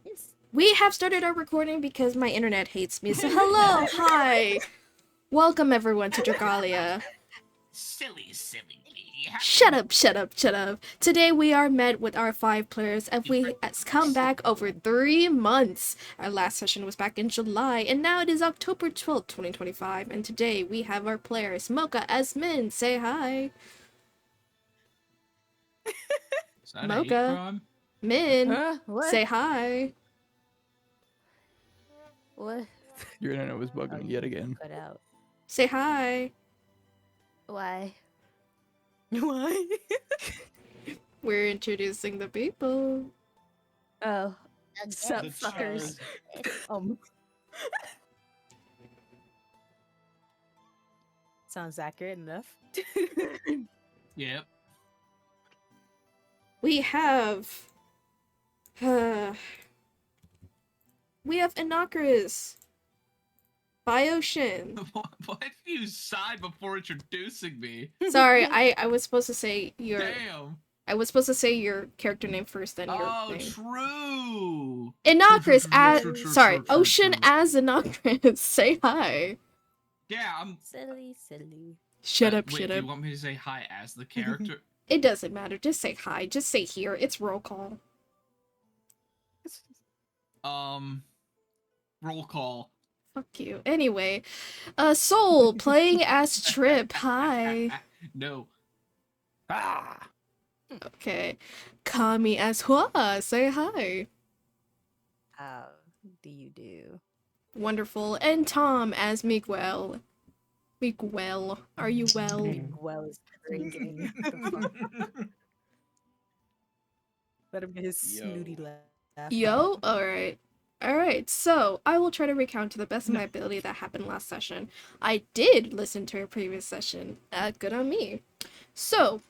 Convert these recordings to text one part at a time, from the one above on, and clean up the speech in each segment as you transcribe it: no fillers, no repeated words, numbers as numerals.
Yes. We have started our recording because my internet hates me. So hello, hi, welcome everyone to Dragalia. Silly me. Shut up, shut up, shut up. Today we are met with our 5 players and we has come back over 3 months. Our last session was back in July and now it is October 12th, 2025. And today we have our players, Mocha as Min. Say hi. Is that a hate Mocha. crime? Min. What? Say hi. What? Your internet was bugging me yet again. Cut out. Say hi. Why? Why? We're introducing the people. Oh. Sup, The fuckers. Sounds accurate enough. Yep. We have Innocuous, Bioshin. Why did you sigh before introducing me? Sorry, I was supposed to say your Damn. I was supposed to say your character name first, then your Oh, name. true. Innocuous as True. Ocean as Innocuous. Say hi. Yeah, I'm. Silly. Shut up, Wait, shut do up. you want me to say hi as the character? It doesn't matter. Just say hi. Just say here. It's roll call. Roll call. Fuck you. Anyway, Soul playing as Trip. Hi. No. Ah! Okay. Kami as Hua. Say hi. How do you do? Wonderful. And Tom as Miguel. Miguel, are you well? Well is drinking. Let him get his snooty laugh. Yo? Alright. Alright, so I will try to recount to the best of my ability that happened last session. I did listen to a previous session. Good on me. So,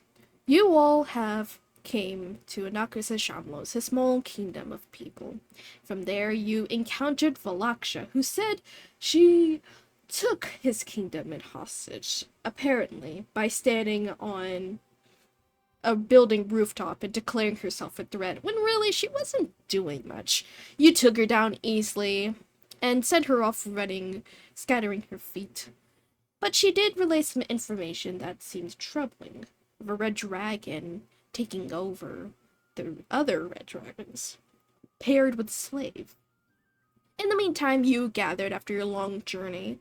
you all have came to Anakus Shamlos, his small kingdom of people. From there, you encountered Valaksha, who said she took his kingdom in hostage, apparently, by standing on a building rooftop and declaring herself a threat, when really she wasn't doing much. You took her down easily and sent her off running, scattering her feet. But she did relay some information that seemed troubling, of a red dragon taking over the other red dragons, paired with a slave. In the meantime, you gathered after your long journey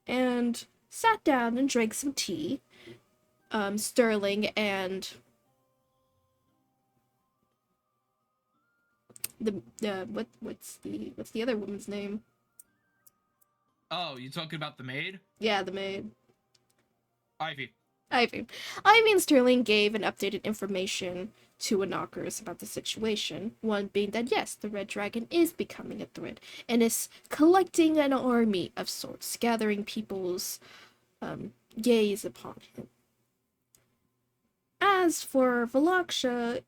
and sat down and drank some tea. Sterling and what's the other woman's name? Oh, you talking about the maid? Yeah, the maid. Ivy. Ivy and Sterling gave an updated information to Anockers about the situation. One being that yes, the Red Dragon is becoming a threat and is collecting an army of sorts, gathering people's gaze upon him. As for Valaksha,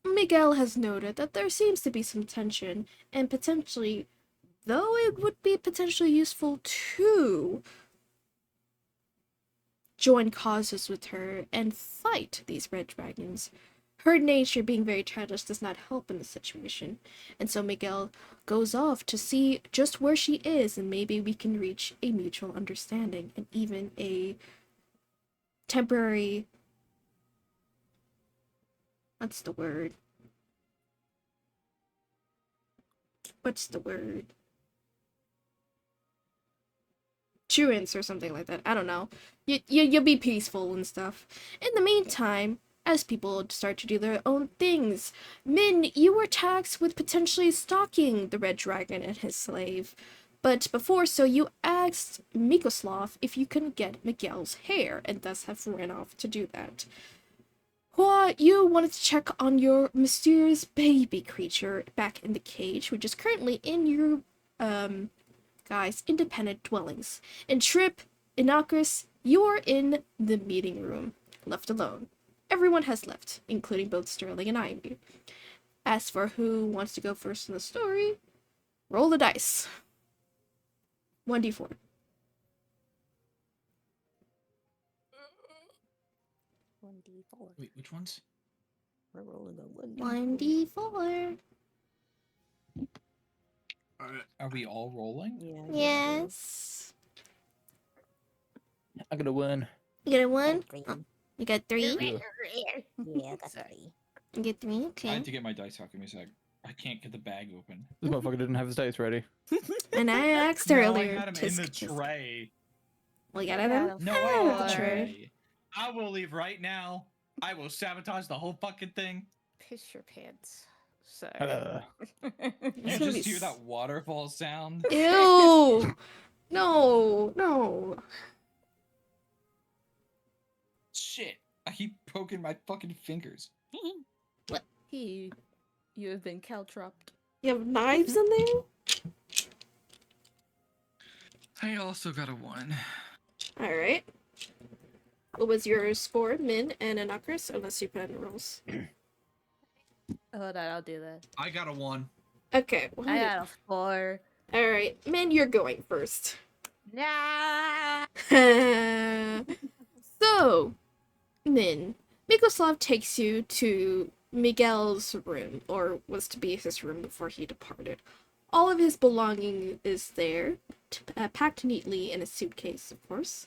Miguel has noted that there seems to be some tension and potentially, though it would be potentially useful to join causes with her and fight these red dragons. Her nature being very childish does not help in the situation, and so Miguel goes off to see just where she is, and maybe we can reach a mutual understanding and even a temporary. What's the word? Truance or something like that. I don't know. You'll be peaceful and stuff. In the meantime, as people start to do their own things, Min, you were tasked with potentially stalking the Red Dragon and his slave. But before so, you asked Mikoslav if you can get Miguel's hair, and thus have ran off to do that. Hua, you wanted to check on your mysterious baby creature back in the cage, which is currently in your, guys, independent dwellings. And Trip, Innocuous, you're in the meeting room, left alone. Everyone has left, including both Sterling and Ivy. As for who wants to go first in the story, roll the dice. 1d4. Wait, which ones? We're rolling a 1d4. Are we all rolling? Yeah. Yes. I got a 1. You got a 1? Green. Oh, you got 3? Yeah. Yeah, I got Sorry. 3. You get 3? I Okay. had to get my dice out. Give me a sec. I can't get the bag open. This motherfucker didn't have his dice ready. And I asked No, earlier. I had them in the tray. Well, you got them? No, I I have had the the tray. tray. I will leave right now. I will sabotage the whole fucking thing. Piss your pants. Sorry. You It's gonna be just hear that waterfall sound. Ew! No, no. Shit. I keep poking my fucking fingers. You have been caltropped. You have knives in there? I also got a 1. Alright. What was your score, Min and Anakris? Unless you put in the rules. Hold on, I'll do that. I got a 1. Okay. I got a 4. Alright, Min, you're going first. Nah. So, Min, Mikoslav takes you to Miguel's room, or was to be his room before he departed. All of his belonging is there, packed neatly in a suitcase, of course.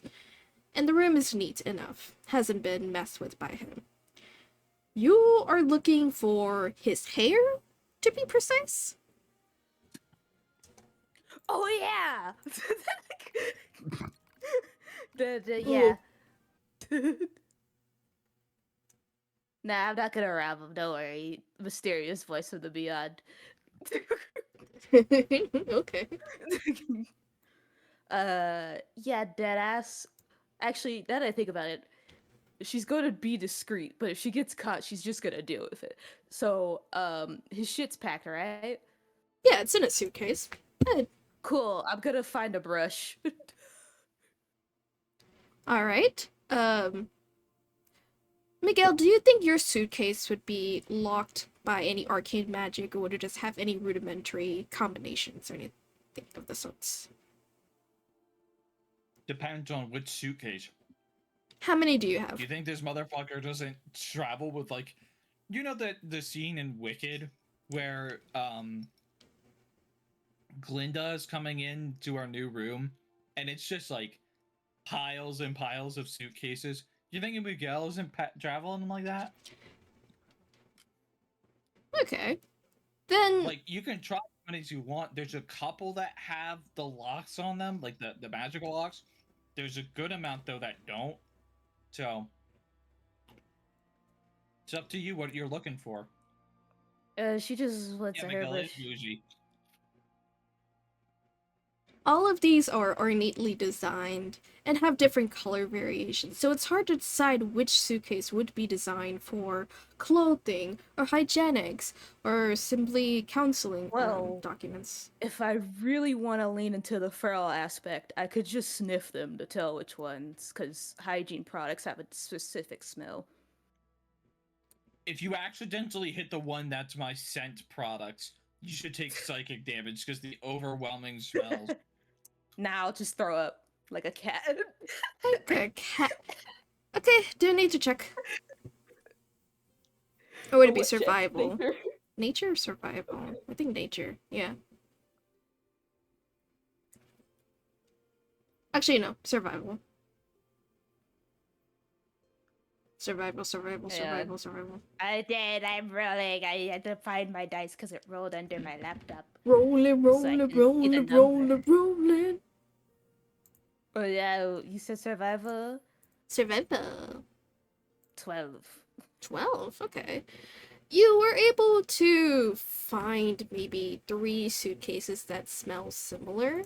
And the room is neat enough, hasn't been messed with by him. You are looking for his hair, to be precise? Oh yeah. Yeah. Nah, I'm not gonna rob him. Don't worry. Mysterious voice from the beyond. Okay. Yeah, deadass. Actually, now that I think about it, she's gonna be discreet, but if she gets caught, she's just gonna deal with it. So, his shit's packed, right? Yeah, it's in a suitcase. Good. Cool. I'm gonna find a brush. Alright. Miguel, do you think your suitcase would be locked by any arcane magic, or would it just have any rudimentary combinations or anything of the sorts? Depends on which suitcase. How many do you have? You think this motherfucker doesn't travel with, like, you know the scene in Wicked where Glinda is coming into our new room and it's just like piles and piles of suitcases? You think Miguel isn't traveling like that? Okay. Then Like, you can try as many as you want. There's a couple that have the locks on them, like the magical locks. There's a good amount though that don't. So it's up to you what you're looking for. She just wants Yeah, a Miguel is hairbrush. bougie. all of these are neatly designed and have different color variations, so it's hard to decide which suitcase would be designed for clothing or hygienics or simply counseling Well, documents. If I really want to lean into the feral aspect, I could just sniff them to tell which ones, because hygiene products have a specific smell. If you accidentally hit the one that's my scent products, you should take psychic damage because the overwhelming smells. Now I'll just throw up like a cat. Okay, okay, do a nature check. Or would it be What check? survival? Nature? Nature or survival? I think nature, yeah. Actually, no, survival. Survival. Yeah. I did. I'm rolling. I had to find my dice because it rolled under my laptop. Rolling. Oh yeah, you said survival? Survival. 12. 12, okay. You were able to find maybe 3 suitcases that smell similar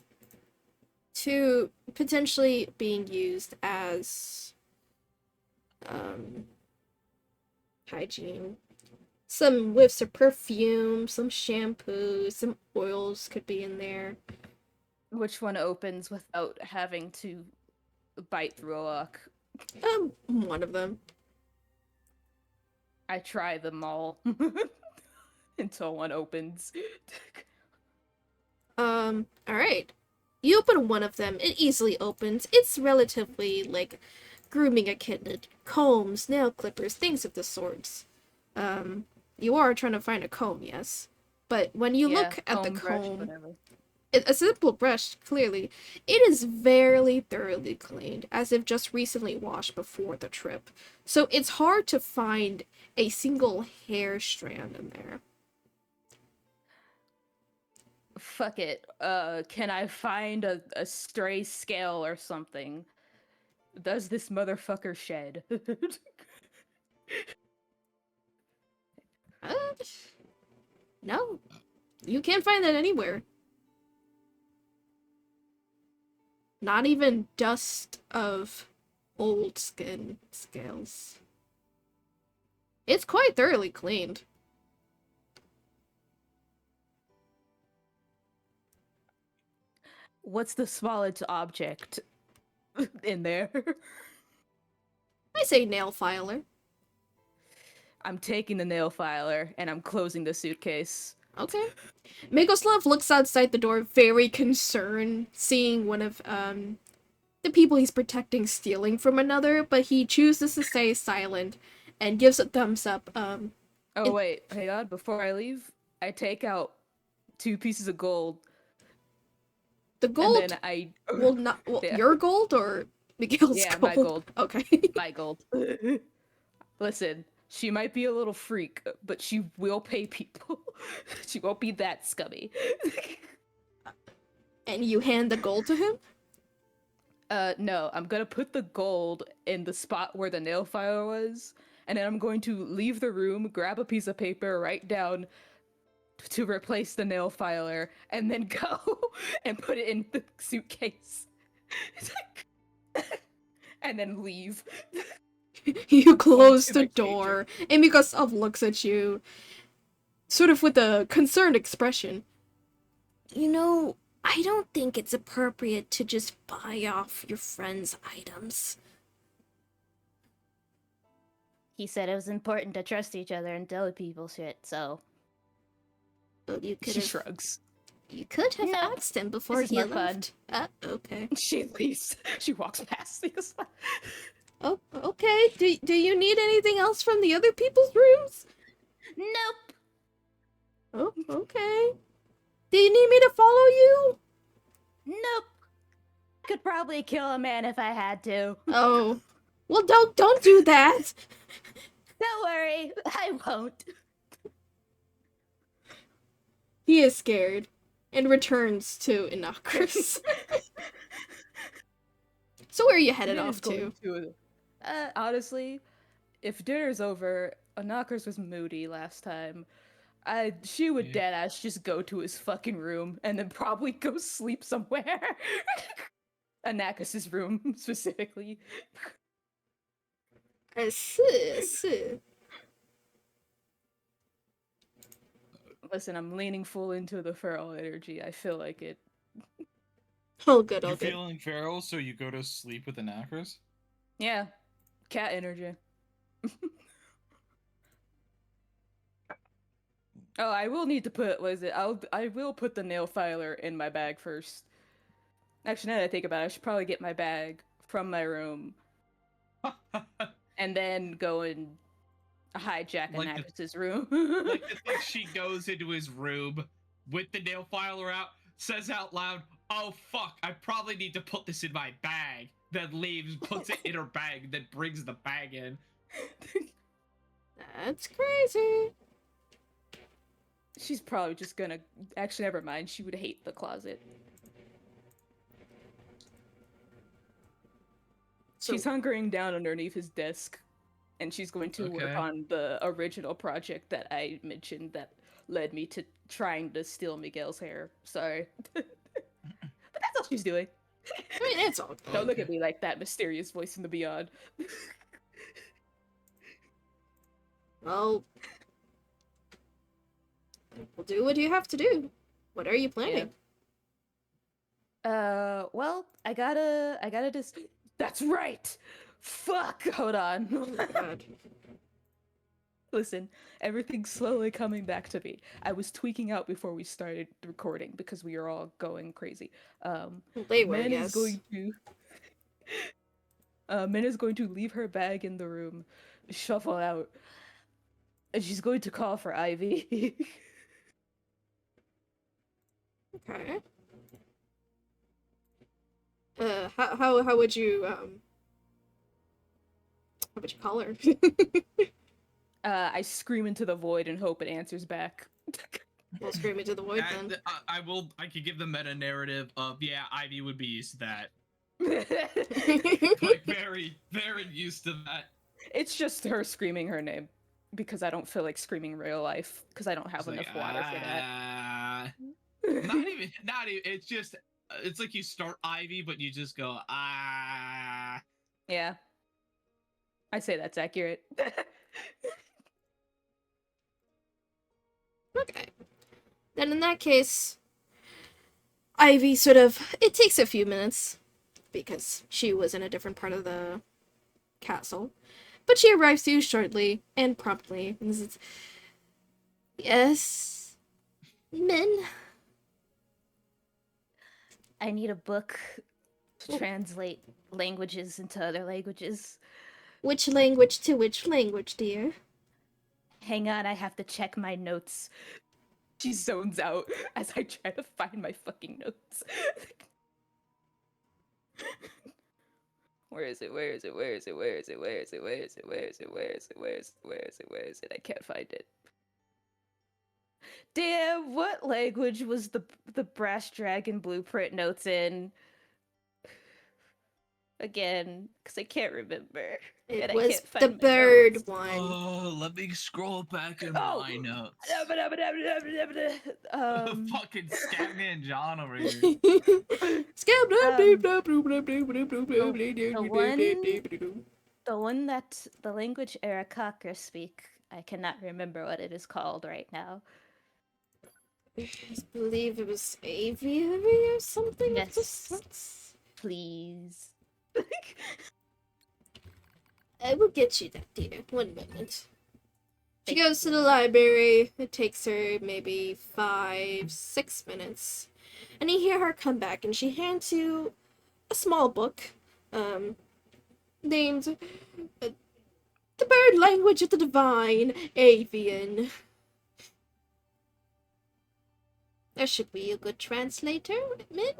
to potentially being used as hygiene. Some whiffs of perfume, some shampoo, some oils could be in there. Which one opens without having to bite through a lock? One of them. I try them all until one opens. Alright. You open one of them, it easily opens. It's relatively, like, grooming a kitten. Combs, nail clippers, things of the sorts. You are trying to find a comb, yes. But when you Yeah, look at the comb, brush, comb, whatever. a simple brush, clearly. It is very thoroughly cleaned, as if just recently washed before the trip. So it's hard to find a single hair strand in there. Fuck it. Can I find a stray scale or something? Does this motherfucker shed? Uh, no, you can't find that anywhere. Not even dust of old skin scales. It's quite thoroughly cleaned. What's the smallest object in there? I say nail filer. I'm taking the nail filer and I'm closing the suitcase. Okay. Migoslav looks outside the door, very concerned, seeing one of the people he's protecting stealing from another, but he chooses to stay silent and gives a thumbs up. Oh wait, hang on. Before I leave, I take out 2 pieces of gold. The gold And then I will not. Well, Yeah. your gold or Miguel's Yeah, gold? my gold. Okay. buy gold. Listen, she might be a little freak, but she will pay people. She won't be that scummy. And you hand the gold to him? No, I'm gonna put the gold in the spot where the nail file was, and then I'm going to leave the room, grab a piece of paper, write down to replace the nail filer, and then go and put it in the suitcase. And then leave. You close to the my door, and Migoslav looks at you, sort of with a concerned expression. You know, I don't think it's appropriate to just buy off your friend's items. He said it was important to trust each other and tell people shit, so Well, you could She have. shrugs. You could have No, asked him before this is he more fun. left. Okay. She leaves. She walks past the Oh, okay. Do you need anything else from the other people's rooms? nope. Oh, okay. Do you need me to follow you? Nope. Could probably kill a man if I had to. Oh. Well, don't do that. Don't worry, I won't. He is scared and returns to Innocuous. So where are you headed off to? Honestly, if dinner's over, Knockers was moody last time. She would Yeah. deadass just go to his fucking room and then probably go sleep somewhere. Anakis's room, specifically. I see, I see. Listen, I'm leaning full into the feral energy. I feel like it. Oh, good, You're oh, good. feeling feral, so you go to sleep with the knackers? Yeah. Cat energy. Oh, I will need to put, what is it? I will put the nail filer in my bag first. Actually, now that I think about it, I should probably get my bag from my room and then go and hijack Like Anakis's room. Like to think she goes into his room with the nail filer out, says out loud, "Oh fuck, I probably need to put this in my bag." Then leaves, puts it in her bag, then brings the bag in. That's crazy. She's probably just gonna. Actually, never mind. She would hate the closet. She's hunkering down underneath his desk, and she's going to work Okay. on the original project that I mentioned that led me to trying to steal Miguel's hair. Sorry. But that's all she's doing. I mean, it's all good. Don't look at me like that mysterious voice in the beyond. Well, we'll do what you have to do. What are you planning? Well, I gotta just. That's right! Fuck! Hold on. God. Listen, everything's slowly coming back to me. I was tweaking out before we started recording because we are all going crazy. They were, Min yes. is going to. Min is going to leave her bag in the room, shuffle out, and she's going to call for Ivy. Okay. how would you how would you call her? I scream into the void and hope it answers back. We'll scream into the void then. And I could give the meta narrative of, yeah, Ivy would be used to that. Like, very, very used to that. It's just her screaming her name because I don't feel like screaming real life because I don't have It's enough like, water for that. not even. It's just, it's like you start Ivy, but you just go Yeah, I'd say that's accurate. Okay. Then in that case, Ivy sort of, it takes a few minutes because she was in a different part of the castle, but she arrives to you shortly and promptly. And says, yes, Min. I need a book to translate languages into other languages. Which language to which language, dear? Hang on, I have to check my notes. She zones out as I try to find my fucking notes. Where is it? Where is it? Where is it? Where is it? Where is it? Where is it? Where is it? Where is it? Where is it? Where is it? Where is it? I can't find it. Damn, what language was the brass dragon blueprint notes in? Again, because I can't remember. It and I was can't the find my bird notes. one. Oh, let me scroll back in Oh! my notes. Um, Fucking Scatman John over here. The one that the language Arakakra speak, I cannot remember what it is called right now. I believe it was aviary or something of the Yes. sorts. Please. I will get you that, dear. 1 minute. She Thank goes to the you. library. It takes her maybe 5-6 minutes. And you hear her come back and she hands you a small book, named The Bird Language of the Divine Avian. There should be a good translator, Min.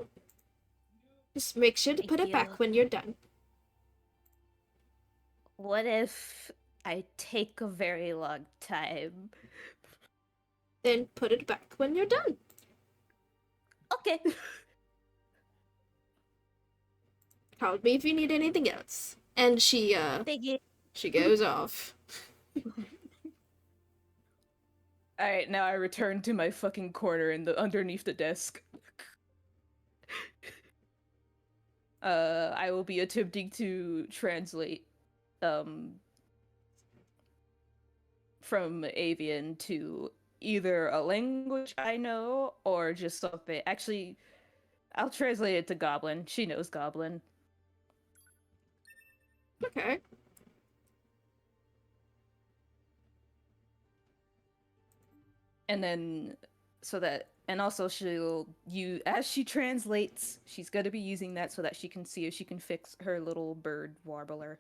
Just make sure to Thank put it you. back when you're done. What if I take a very long time? Then put it back when you're done. Okay. Call me if you need anything else. And she Thank you. goes off. Alright, now I return to my fucking corner in the underneath the desk. I will be attempting to translate from avian to either a language I know or just something. Actually, I'll translate it to Goblin. She knows Goblin. Okay. And then so that and also she'll use as she translates, she's gonna be using that so that she can see if she can fix her little bird warbler.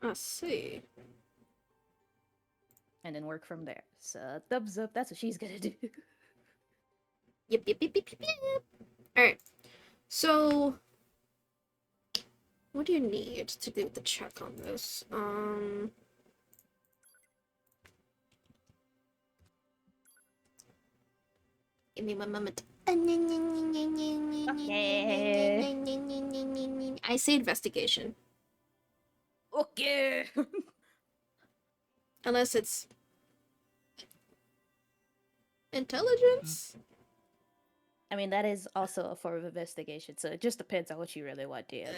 I see. and then work from there. So thumbs up, that's what she's gonna do. Yep, yep, yep, yep, yep. Alright. So, what do you need to do the check on this? Give me 1 moment. I say investigation. Okay. Unless it's intelligence? I mean, that is also a form of investigation, so it just depends on what you really want, dear.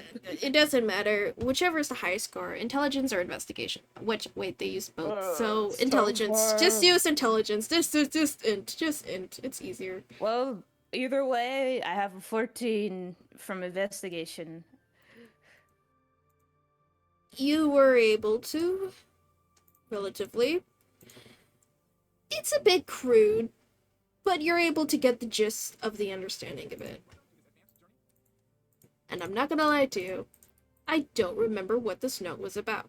It doesn't matter. Whichever is the highest score, intelligence or investigation. Wait, they use both. So intelligence. Just use intelligence. Just int. It's easier. Well, either way, I have a 14 from investigation. You were able to, relatively. It's a bit crude, but you're able to get the gist of the understanding of it. And I'm not gonna lie to you, I don't remember what this note was about.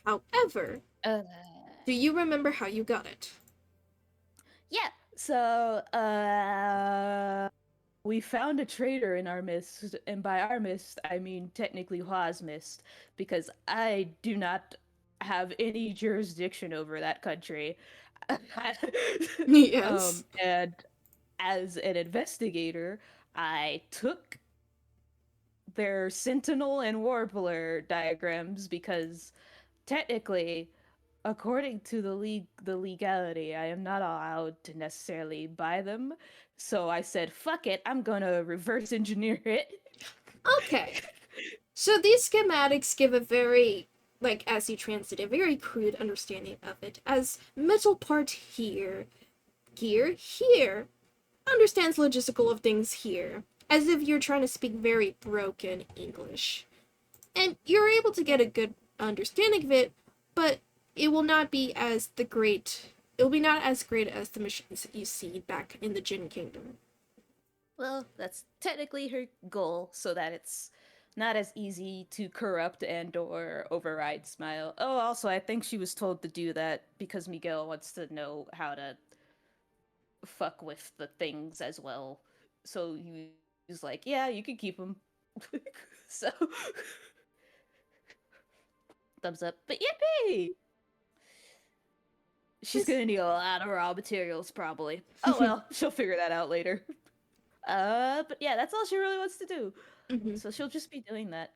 However, do you remember how you got it? Yeah, so, we found a traitor in our midst, and by our midst, I mean technically Hua's midst, because I do not have any jurisdiction over that country. Yes. And as an investigator, I took their Sentinel and Warbler diagrams because technically, according to the legality, I am not allowed to necessarily buy them. So I said, "Fuck it, I'm gonna reverse engineer it." Okay. So these schematics give a very, like, as you translate, a very crude understanding of it. As metal part here, gear here, understands logistical of things here. As if you're trying to speak very broken English. And you're able to get a good understanding of it, but it will not be as the great it will be not as great as the machines that you see back in the Jin Kingdom. Well, that's technically her goal, so that it's not as easy to corrupt and or override Smile. Oh, also, I think she was told to do that because Miguel wants to know how to fuck with the things as well. So he was like, "Yeah, you can keep them." So thumbs up. But yippee! She's gonna need a lot of raw materials, probably. Oh well, she'll figure that out later. But yeah, that's all she really wants to do. Mhm. So she'll just be doing that.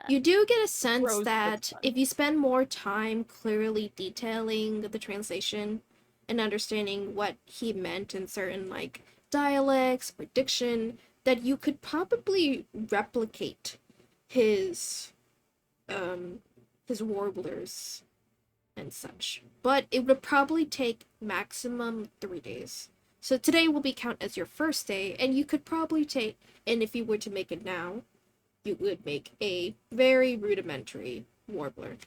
You do get a sense Rose that if you spend more time clearly detailing the translation and understanding what he meant in certain like dialects or diction, that you could probably replicate his um his warblers and such. But it would probably take maximum 3 days. So today will be count as your first day, and you could probably take, and if you were to make it now, you would make a very rudimentary warbler.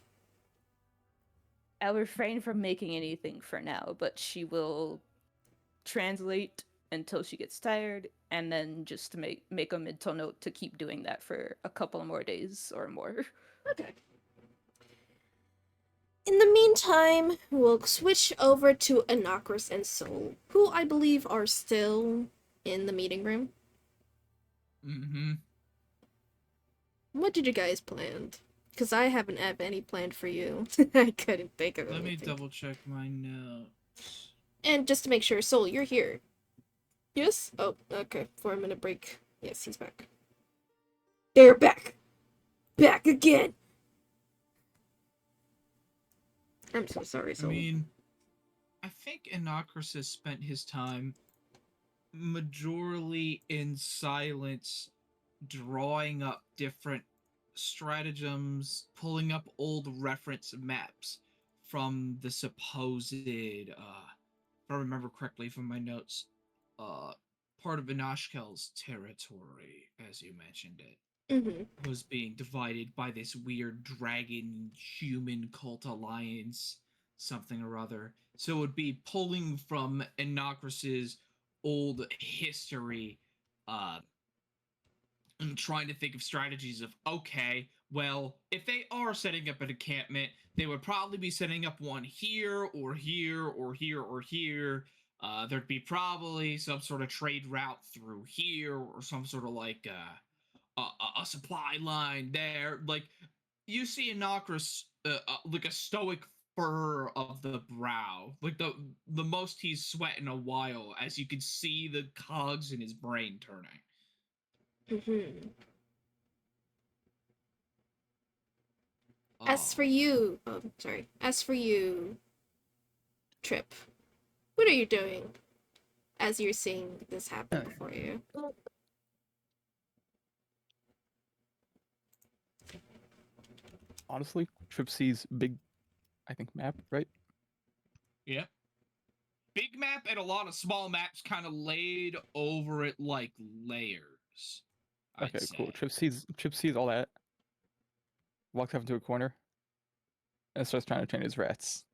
I'll refrain from making anything for now, but she will translate until she gets tired, and then just to make a mental note to keep doing that for a couple more days or more. Okay. In the meantime, we'll switch over to Anakris and Soul, who I believe are still in the meeting room. Mm-hmm. What did you guys plan? Because I haven't have any planned for you. I couldn't think of Let me anything. double check my notes. And just to make sure, Soul, you're here. Yes? Oh, okay. 4 minute break. Yes, he's back. They're back! Back again! I'm so sorry, I Soul. mean, I think Inocris has spent his time majorly in silence, drawing up different stratagems, pulling up old reference maps from the supposed, if I remember correctly from my notes, uh, part of Inashkel's territory, as you mentioned it, Mm-hmm. was being divided by this weird dragon human cult alliance, something or other. So it would be pulling from Inocris's old history, uh, and trying to think of strategies of, okay, well, if they are setting up an encampment, they would probably be setting up one here or here or here or here. There'd be probably some sort of trade route through here or some sort of like a supply line there. Like you see Inocris like a stoic fur of the brow, like the most he's sweat in a while, as you can see the cogs in his brain turning. Mm-hmm. As for Oh, you, as for you, Trip, what are you doing as you're seeing this happen before you? Honestly, Trip sees big, I think, map, right? yeah. Big map and a lot of small maps kind of laid over it like layers, I'd Okay, cool. say. Trip sees all that, walks up into a corner, and starts trying to train his rats.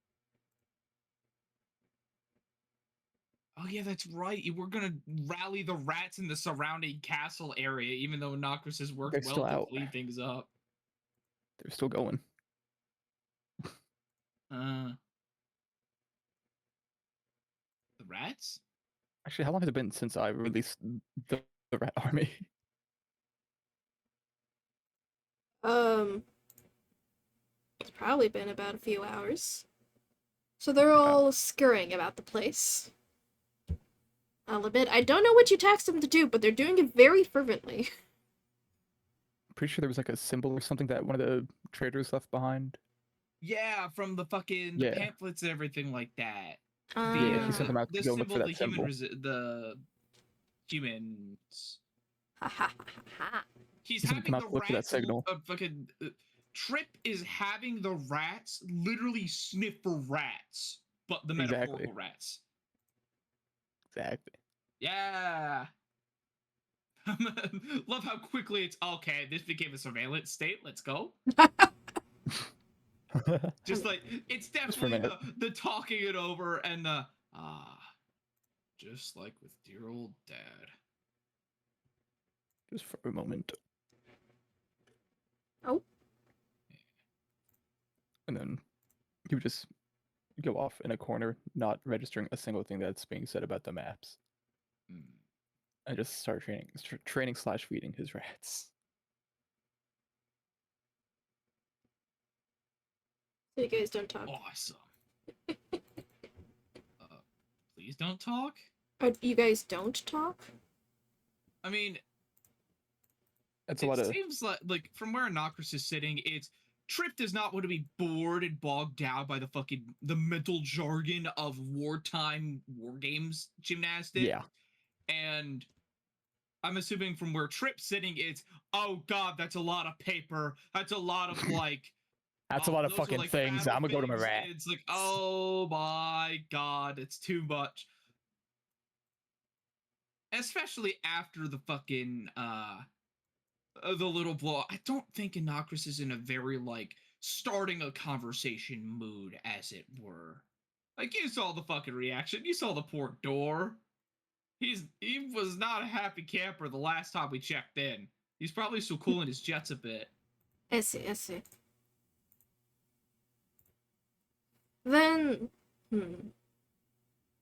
Oh yeah, that's right. You were gonna rally the rats in the surrounding castle area, even though Nocris has worked They're well still to out. clean things up. They're still going. Uh, the rats? Actually, how long has it been since I released the rat army? It's probably been about a few hours. So they're Yeah. all scurrying about the place. I'll admit, I don't know what you taxed them to do, but they're doing it very fervently. Pretty sure there was like a symbol or something that one of the traders left behind. Yeah, from the fucking the Yeah. pamphlets and everything like that. Yeah, he sent them out to The go look for symbol, that symbol. the humans. Ha ha ha ha. He's He sent them having out the to look for that rats. signal. Fucking Trip is having the rats literally sniff for rats, but the Exactly. metaphorical rats. Exactly. Yeah. Love how quickly it's okay. This became a surveillance state. Let's go. Just like it's for a definitely minute. the talking it over and the just like with dear old dad. Just for a moment. Oh. And then he would just go off in a corner, not registering a single thing that's being said about the maps. Mm. And just start training / feeding his rats. So you guys don't talk. Awesome. Please don't talk. You guys don't talk? I mean, That's a lot it of seems like from where Anocris is sitting, it's Trip does not want to be bored and bogged down by the mental jargon of wartime war games gymnastics. yeah. And I'm assuming from where Trip's sitting, it's oh god, that's a lot of paper. That's a lot of like. That's a lot of those are, fucking like, things. battle I'm gonna go to my things. rat. It's like oh my god, it's too much. Especially after the fucking the little blow. I don't think Inocris is in a very like starting a conversation mood, as it were. Like you saw the fucking reaction. You saw the poor door. He was not a happy camper the last time we checked in. He's probably still cooling his jets a bit. I see, I see. Then,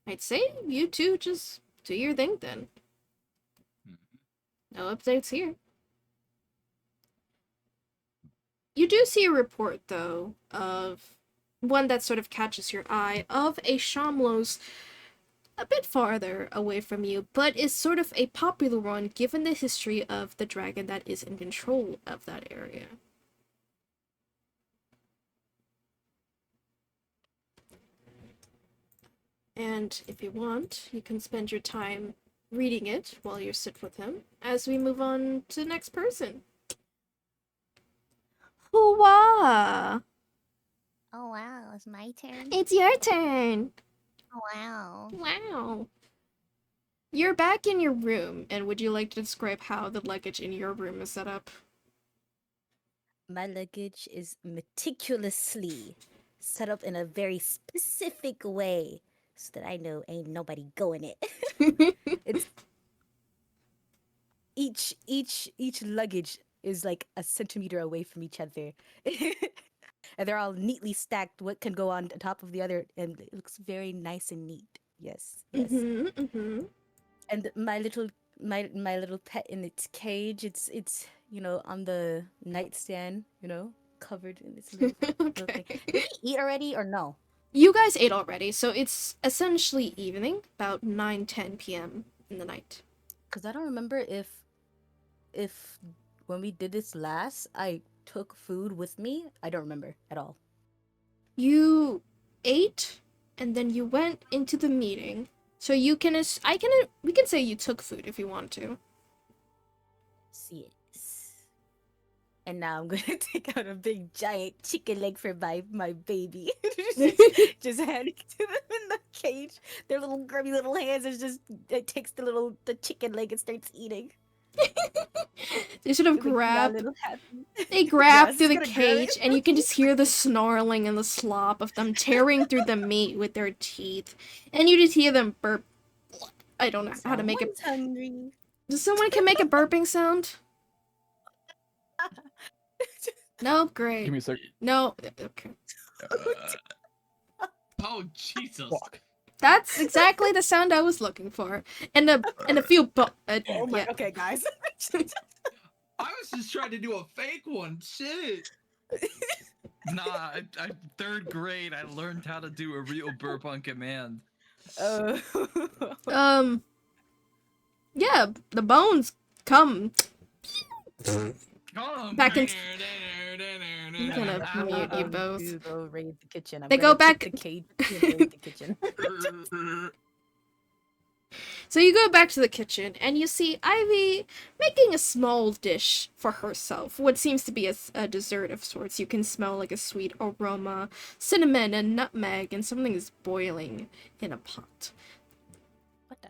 I'd say you two just do your thing then. No updates here. You do see a report, though, of one that sort of catches your eye, of a Shamlos a bit farther away from you, but is sort of a popular one given the history of the dragon that is in control of that area. And if you want, you can spend your time reading it while you sit with him as we move on to the next person. Hooah! Oh wow, it's my turn. It's your turn! Oh wow. Wow. You're back in your room, and would you like to describe how the luggage in your room is set up? My luggage is meticulously set up in a very specific way so that I know ain't nobody going it. It's each luggage is like a centimeter away from each other. And they're all neatly stacked, what can go on top of the other, and it looks very nice and neat. Yes, yes. And my little pet in its cage, it's on the nightstand, covered in its little thing. Okay. Did we eat already or no? You guys ate already, so it's essentially evening, about 9-10 p.m. in the night. Because I don't remember if when we did this last, I took food with me. I don't remember at all. You ate, and then you went into the meeting. So we can say you took food if you want to. Yes. And now I'm gonna take out a big giant chicken leg for my baby. just handing to them in the cage. Their little grubby little hands it takes the chicken leg and starts eating. They sort of It makes me all grab. little happy. They grab Yes, through the it's gonna grab it. cage, and you can just hear the snarling and the slop of them tearing through the meat with their teeth, and you just hear them burp. I don't know how to make it. Someone's hungry. Does someone can make a burping sound? No, great. Give me a sec. No, okay. Oh Jesus! Walk. That's exactly the sound I was looking for. And a few Oh my. yeah. Okay, guys. I was just trying to do a fake one. Shit. Nah, I third grade. I learned how to do a real burp on command. Uh, Yeah, the bones come Come. back in. I'm gonna mute you both. To go raid the kitchen. I'm They gonna go back- kick the cage and raid the kitchen. So you go back to the kitchen and you see Ivy making a small dish for herself. What seems to be a dessert of sorts. You can smell like a sweet aroma, cinnamon and nutmeg, and something is boiling in a pot. What the?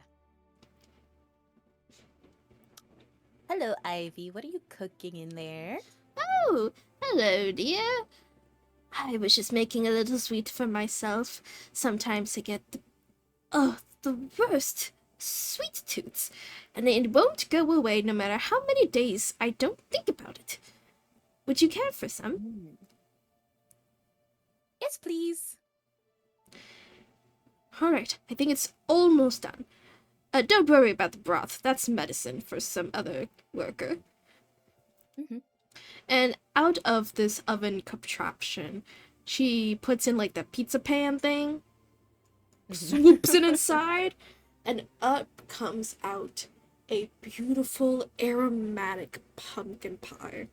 Hello, Ivy. What are you cooking in there? Oh, hello, dear. I was just making a little sweet for myself. Sometimes I get the worst sweet tooths, and it won't go away no matter how many days I don't think about it. Would you care for some? Yes, please. Alright, I think it's almost done. Don't worry about the broth. That's medicine for some other worker. Mhm. And out of this oven contraption, she puts in like the pizza pan thing, swoops it inside, and up comes out a beautiful aromatic pumpkin pie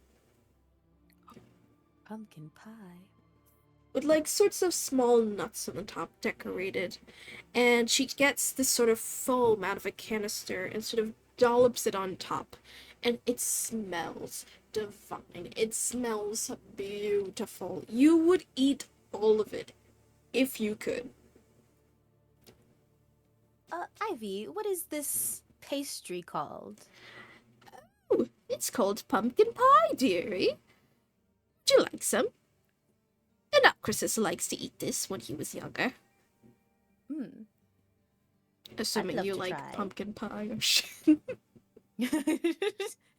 Pumpkin pie. with like sorts of small nuts on the top decorated. And she gets this sort of foam out of a canister and sort of dollops it on top. And it smells divine. It smells beautiful. You would eat all of it if you could. Ivy, what is this pastry called? Oh, it's called pumpkin pie, dearie. Would you like some? Anacrusis likes to eat this when he was younger. Hmm. Assuming love you to like try. pumpkin pie or shit.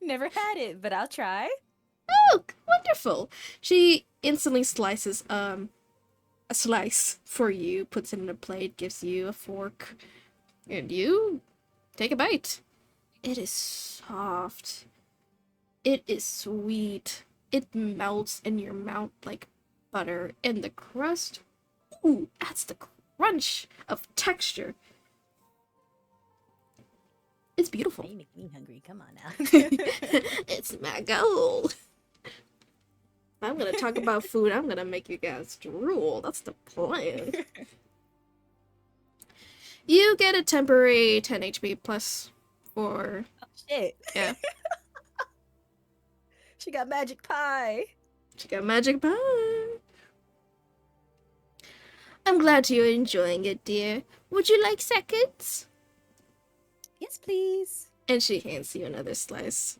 Never had it, but I'll try. Oh, wonderful. She instantly slices a slice for you, puts it in a plate, gives you a fork, and you take a bite. It is soft. It is sweet. It melts in your mouth like butter, and the crust, ooh, adds the crunch of texture. It's beautiful. Now you make me hungry. Come on now. It's my goal. I'm gonna talk about food. I'm gonna make you guys drool. That's the plan. You get a temporary 10 HP plus for... Shit. Yeah. She got magic pie. She got magic pie. I'm glad you're enjoying it, dear. Would you like seconds? Yes, please. And she hands you another slice.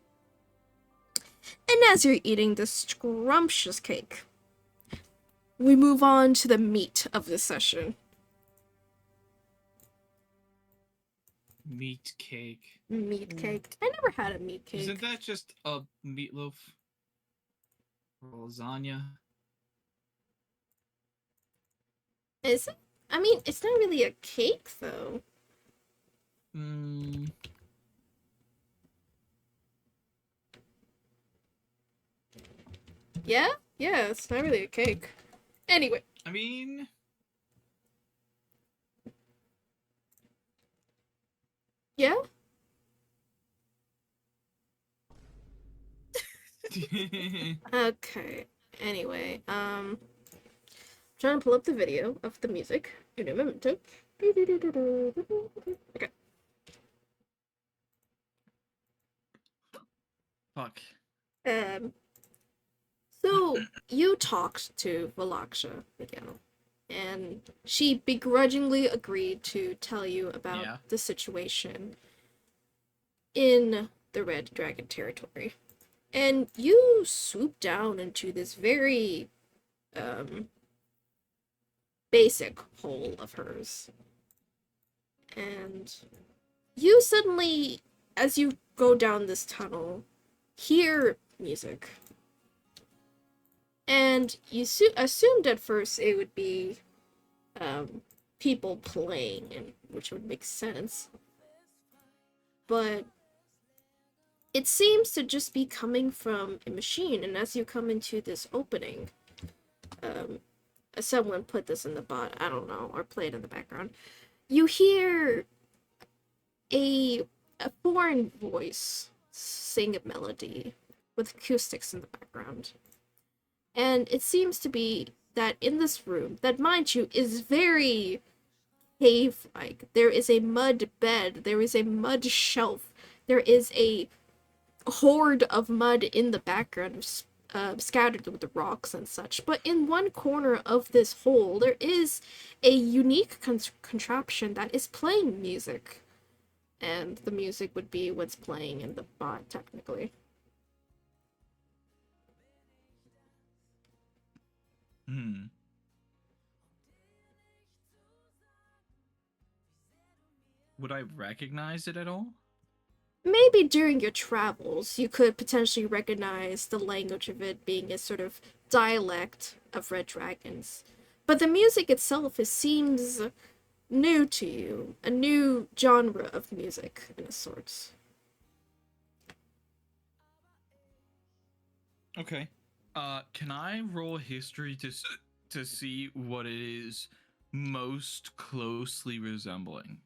And as you're eating this scrumptious cake, we move on to the meat of the session. Meat cake. Meat cake. I never had a meat cake. Isn't that just a meatloaf? Or lasagna? Is it? I mean, it's not really a cake, though. Mm, Yeah? Yeah, it's not really a cake. Anyway. I mean... Yeah? Okay. Anyway, trying to pull up the video of the music. Okay. Fuck. So you talked to Valaksha, Miguel, and she begrudgingly agreed to tell you about Yeah. the situation in the Red Dragon territory. And you swoop down into this very basic hole of hers. And you suddenly, as you go down this tunnel, hear music. And you assumed at first it would be people playing, and which would make sense. But it seems to just be coming from a machine, and as you come into this opening, someone put this in the bot, I don't know, or play it in the background, you hear a foreign voice sing a melody with acoustics in the background. And it seems to be that in this room, that mind you, is very cave-like. There is a mud bed, there is a mud shelf, there is a horde of mud in the background, scattered with the rocks and such. But in one corner of this hole, there is a unique contraption that is playing music. And the music would be what's playing in the bot, technically. Would I recognize it at all? Maybe during your travels, you could potentially recognize the language of it being a sort of dialect of Red Dragons. But the music itself, it seems new to you, a new genre of music, in a sort. Okay. Can I roll history to see what it is most closely resembling?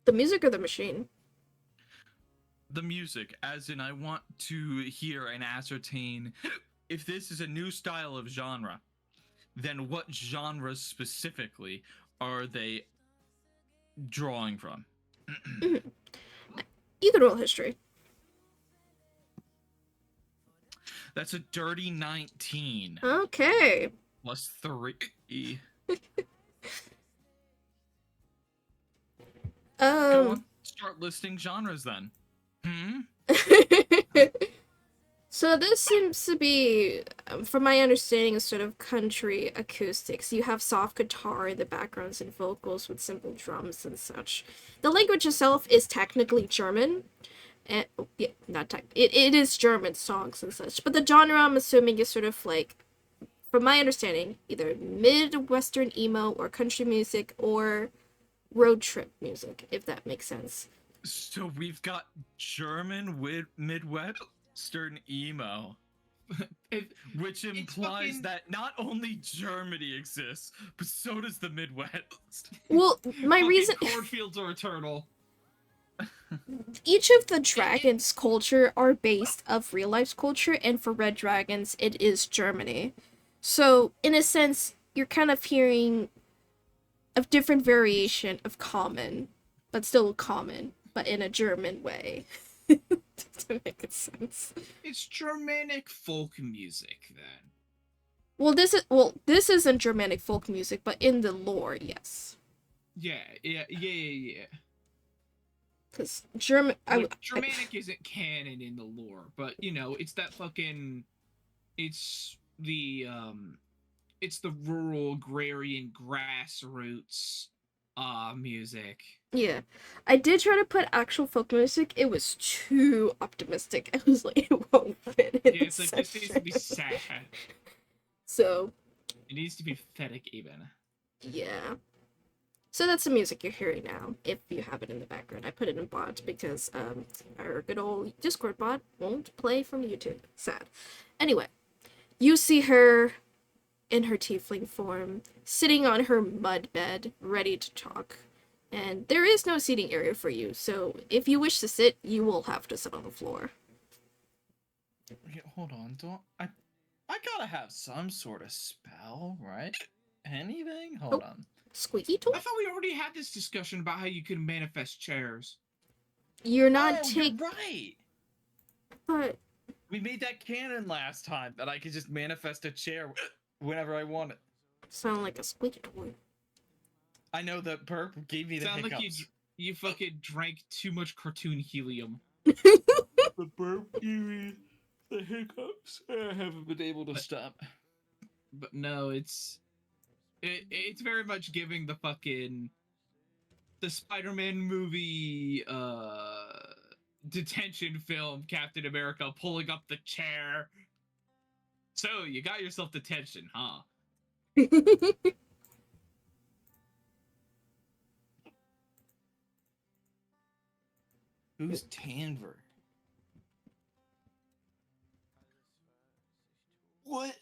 The music or the machine? The music, as in I want to hear and ascertain if this is a new style of genre, then what genres specifically are they drawing from? You can roll history. That's a dirty 19. Okay. Plus 3. Go on, start listing genres then. So this seems to be, from my understanding, a sort of country acoustics. You have soft guitar in the backgrounds and vocals with simple drums and such. The language itself is technically German. And, yeah, not tech. It is German songs and such. But the genre, I'm assuming, is sort of like, from my understanding, either Midwestern emo or country music or road trip music, if that makes sense. So we've got German Midwestern emo, which implies that not only Germany exists, but so does the Midwest. Well, my reason... Cornfields are eternal. Each of the dragons' culture are based of real life culture, and for Red Dragons, it is Germany. So, in a sense, you're kind of hearing a different variation of common, but still common, but in a German way. To make sense. It's Germanic folk music, then. Well, this isn't Germanic folk music, but in the lore, yes. Yeah. Because Germanic isn't canon in the lore, but you know, it's that fucking, it's the rural agrarian grassroots music. Yeah, I did try to put actual folk music. It was too optimistic. I was like, it won't fit in. Yeah, it's like this needs to be sad. So. It needs to be pathetic, even. Yeah. So that's the music you're hearing now, if you have it in the background. I put it in bot because our good old Discord bot won't play from YouTube. Sad. Anyway, you see her in her tiefling form, sitting on her mud bed, ready to talk. And there is no seating area for you, so if you wish to sit, you will have to sit on the floor. Hold on, I gotta have some sort of spell, right? Anything? Hold on. Squeaky tool? I thought we already had this discussion about how you can manifest chairs. You're not you're right. But we made that canon last time that I could just manifest a chair whenever I want it. Sound like a squeaky toy. I know that burp gave me the Sound hiccups. like you fucking drank too much cartoon helium. The burp gave me the hiccups. I haven't been able to stop. But no, it's very much giving the Spider-Man movie detention film Captain America pulling up the chair. So you got yourself detention, huh? Who's Tanver? What?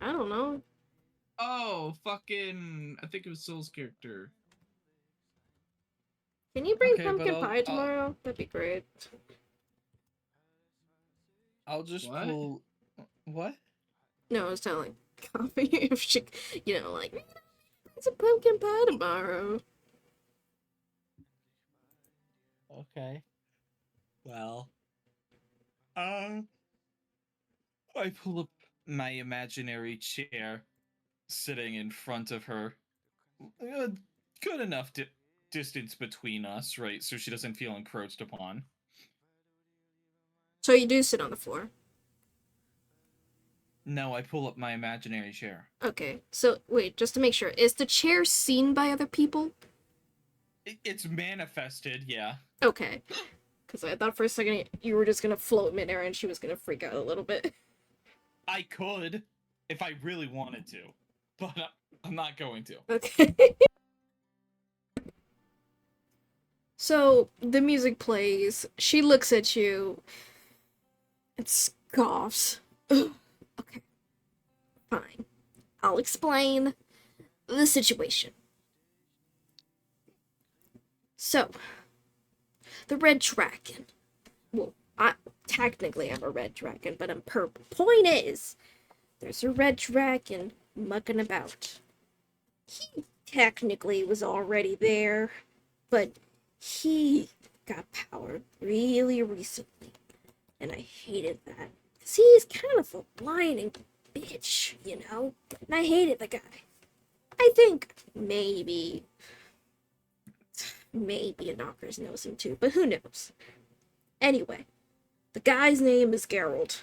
I don't know. Oh, fucking! I think it was Soul's character. Can you bring Okay, but pumpkin pie tomorrow? That'd be great. I'll just What? pull. What? No, I was telling Coffee if she, like, it's a pumpkin pie tomorrow. Okay. Well. I pull up my imaginary chair, sitting in front of her. Good enough distance between us, right? So she doesn't feel encroached upon. So you do sit on the floor. No, I pull up my imaginary chair. Okay, so wait, just to make sure, is the chair seen by other people? It's manifested, yeah. Okay. Because I thought for a second you were just gonna float midair and she was gonna freak out a little bit. I could, if I really wanted to, but I'm not going to. Okay. So, the music plays, she looks at you, and scoffs. Ugh. Okay. Fine. I'll explain the situation. So, the red dragon. Well, technically I'm a red dragon, but I'm purple. Point is, there's a red dragon mucking about. He technically was already there, but he got power really recently, and I hated that. Cause he's kind of a whining bitch, and I hated the guy. I think maybe a Knockers knows him too, but who knows? Anyway, the guy's name is Geralt,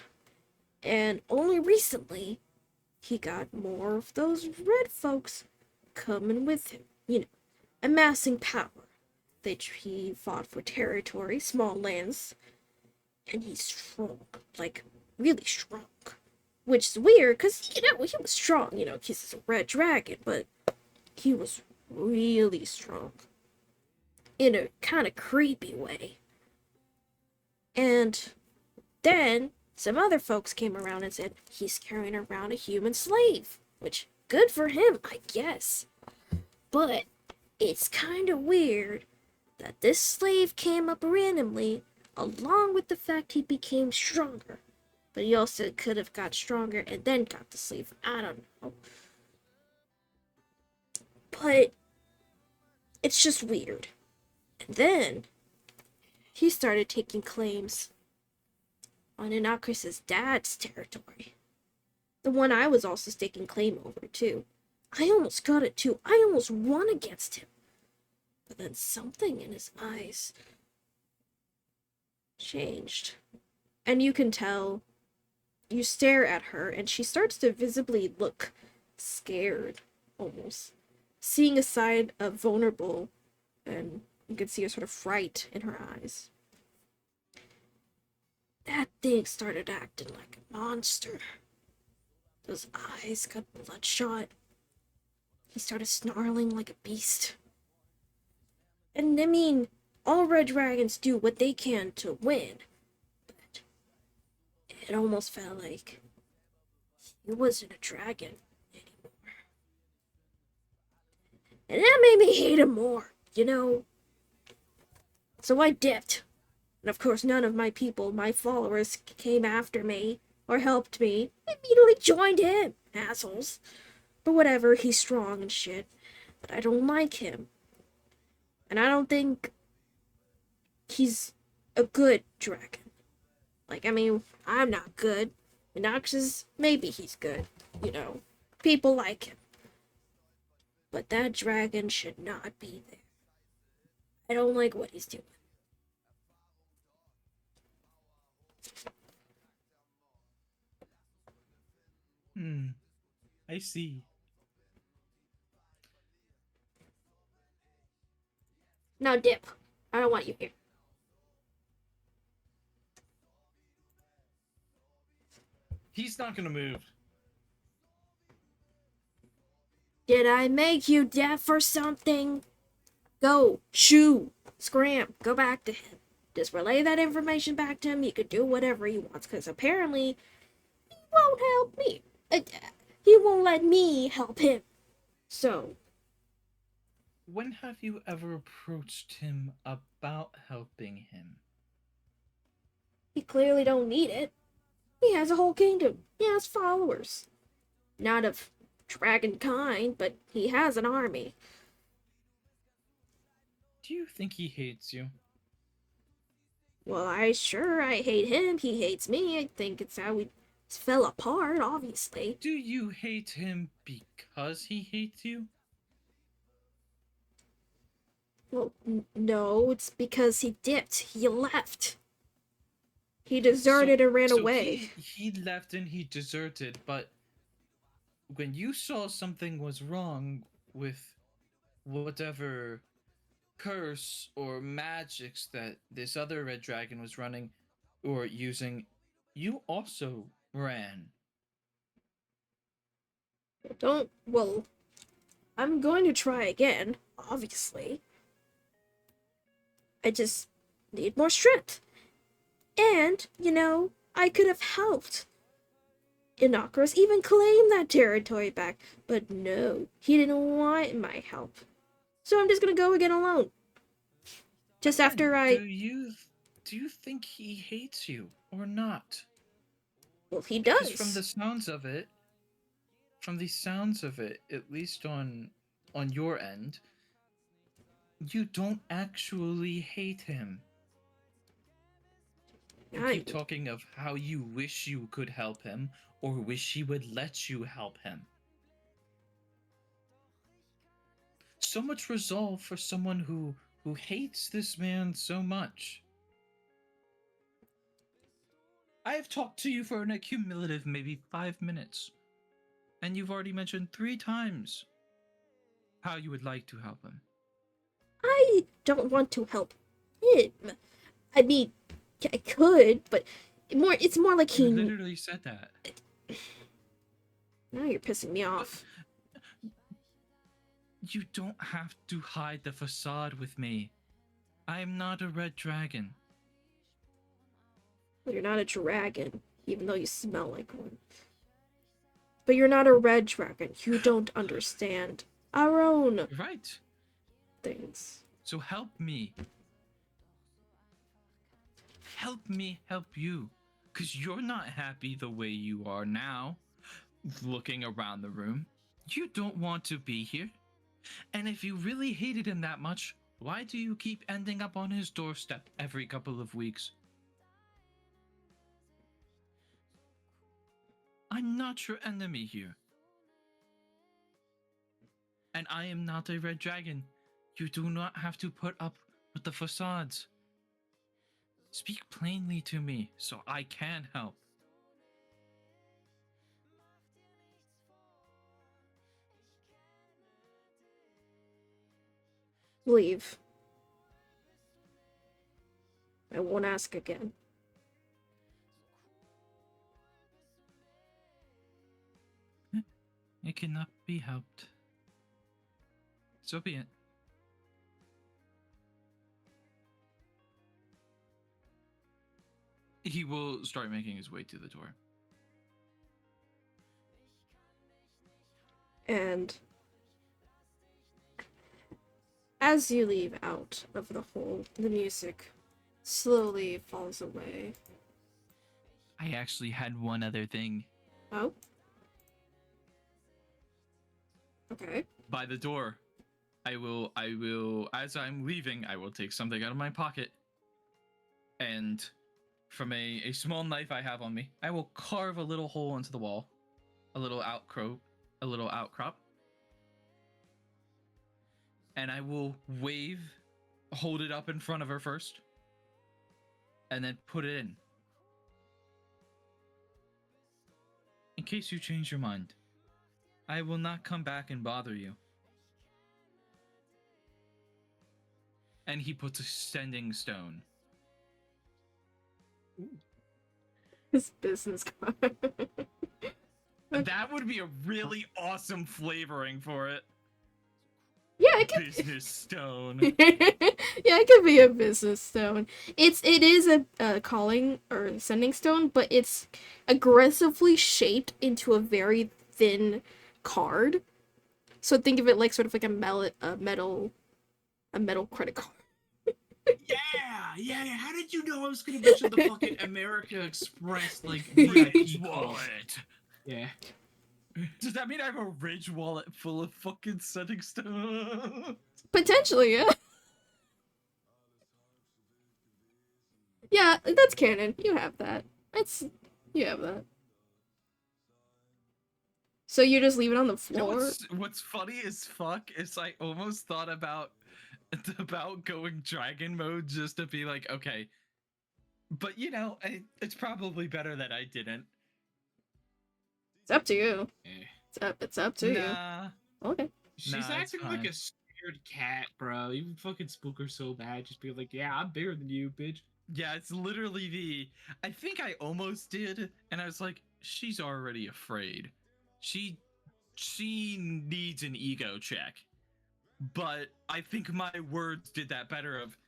and only recently he got more of those red folks coming with him, amassing power. He fought for territory, small lands, and he's strong, like really strong. Which is weird, because, he was strong, he's a red dragon, but he was really strong. In a kind of creepy way. And then some other folks came around and said he's carrying around a human slave, which good for him, I guess. But it's kind of weird that this slave came up randomly, along with the fact he became stronger. But he also could have got stronger and then got the slave. I don't know. But it's just weird. And then he started taking claims on Inakris's dad's territory. The one I was also staking claim over, too. I almost got it, too. I almost won against him. But then something in his eyes changed. And you can tell. You stare at her, and she starts to visibly look scared, almost. Seeing a side of vulnerable, and you can see a sort of fright in her eyes. That thing started acting like a monster. Those eyes got bloodshot. He started snarling like a beast. And I mean, all red dragons do what they can to win. But it almost felt like he wasn't a dragon anymore. And that made me hate him more, So I dipped. And of course, none of my people, my followers, came after me or helped me. I immediately joined him, assholes. But whatever, he's strong and shit. But I don't like him. And I don't think he's a good dragon. I'm not good. Noxus, maybe he's good. People like him. But that dragon should not be there. I don't like what he's doing. I see. Now dip. I don't want you here. He's not gonna move. Did I make you deaf or something? Go, shoo. Scram, go back to him. Just relay that information back to him. He could do whatever he wants, because apparently he won't help me. He won't let me help him. So, When have you ever approached him about helping him? he clearly don't need it. He has a whole kingdom. He has followers. Not of dragon kind, but he has an army. Do you think he hates you? Well, I hate him. He hates me. I think it's how we fell apart, obviously. Do you hate him because he hates you? Well, no, it's because he dipped. He left. He deserted and ran away. He left and he deserted, but when you saw something was wrong with whatever curse or magics that this other red dragon was running or using, you also ran. Well, I'm going to try again, obviously. I just need more strength. And, I could have helped Innocuous even claim that territory back. But no, he didn't want my help. So I'm just gonna go again alone. Just after Do you think he hates you or not? Well, he Because does. from the sounds of it, at least on your end, you don't actually hate him. You keep talking of how you wish you could help him or wish he would let you help him. So much resolve for someone who hates this man so much. I have talked to you for an accumulative maybe 5 minutes, and you've already mentioned 3 times how you would like to help him. I don't want to help him. I mean, I could, but it's more like he... You literally said that. Now you're pissing me off. You don't have to hide the facade with me. I am not a red dragon. Well, you're not a dragon, even though you smell like one. But you're not a red dragon. You don't understand our own Right. things. So help me. Help me help you. Because you're not happy the way you are now. Looking around the room. You don't want to be here. And if you really hated him that much, why do you keep ending up on his doorstep every couple of weeks? I'm not your enemy here. And I am not a red dragon. You do not have to put up with the facades. Speak plainly to me so I can help. Leave. I won't ask again. It cannot be helped. So be it. He will start making his way to the door. And as you leave out of the hole, the music slowly falls away. I actually had one other thing. Oh? Okay. By the door, I will, as I'm leaving, I will take something out of my pocket. And from a small knife I have on me, I will carve a little hole into the wall. A little outcrop. And I will hold it up in front of her first. And then put it in case you change your mind. I will not come back and bother you. And he puts a sending stone. His business card. That would be a really awesome flavoring for it. Yeah, it could. Business stone. Yeah, it could be a business stone. It is a calling or sending stone, but it's aggressively shaped into a very thin card. So think of it like sort of like a metal credit card. Yeah. How did you know I was gonna mention the fucking America Express like Ridge VIP card? wallet. Yeah. Does that mean I have a Ridge wallet full of fucking setting stone? Potentially, yeah. Yeah, that's canon. You have that. You have that. So you just leave it on the You know floor? what's funny as fuck is I almost thought about going dragon mode just to be like, okay, but you know, it's probably better that I didn't. It's up to you. Eh. It's up to you. Nah, Okay. She's Nah, it's acting like fine. a scared cat, bro. You fucking spook her so bad. Just be like, yeah, I'm bigger than you, bitch. Yeah, it's literally I think I almost did, and I was like, she's already afraid. She needs an ego check. But I think my words did that better of,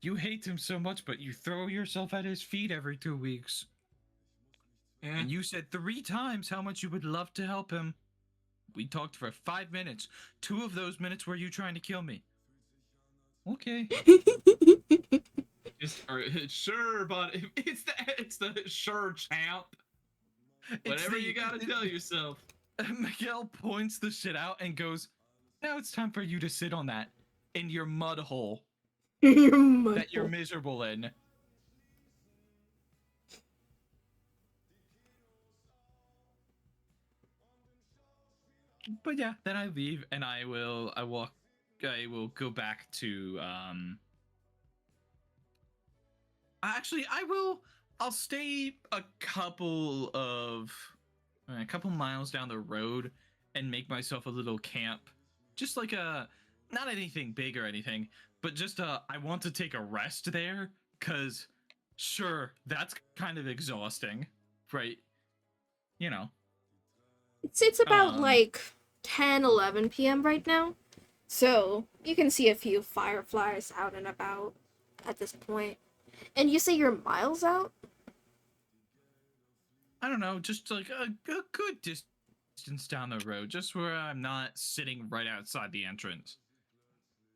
you hate him so much, but you throw yourself at his feet every 2 weeks. Yeah. And you said 3 times how much you would love to help him. We talked for 5 minutes. 2 of those minutes were you trying to kill me. Okay. Just sure, but it's the sure champ. Whatever you gotta tell yourself. Miguel points the shit out and goes, now it's time for you to sit on that in your mud hole that you're miserable in. But yeah, then I leave and I will go back to actually I'll stay a couple miles down the road and make myself a little camp. Just like not anything big or anything, but just I want to take a rest there, cuz sure, that's kind of exhausting, right? You know. It's about Um, like 10-11 p.m. right now. So you can see a few fireflies out and about at this point. And you say you're miles out? I don't know, just like a good distance down the road, just where I'm not sitting right outside the entrance,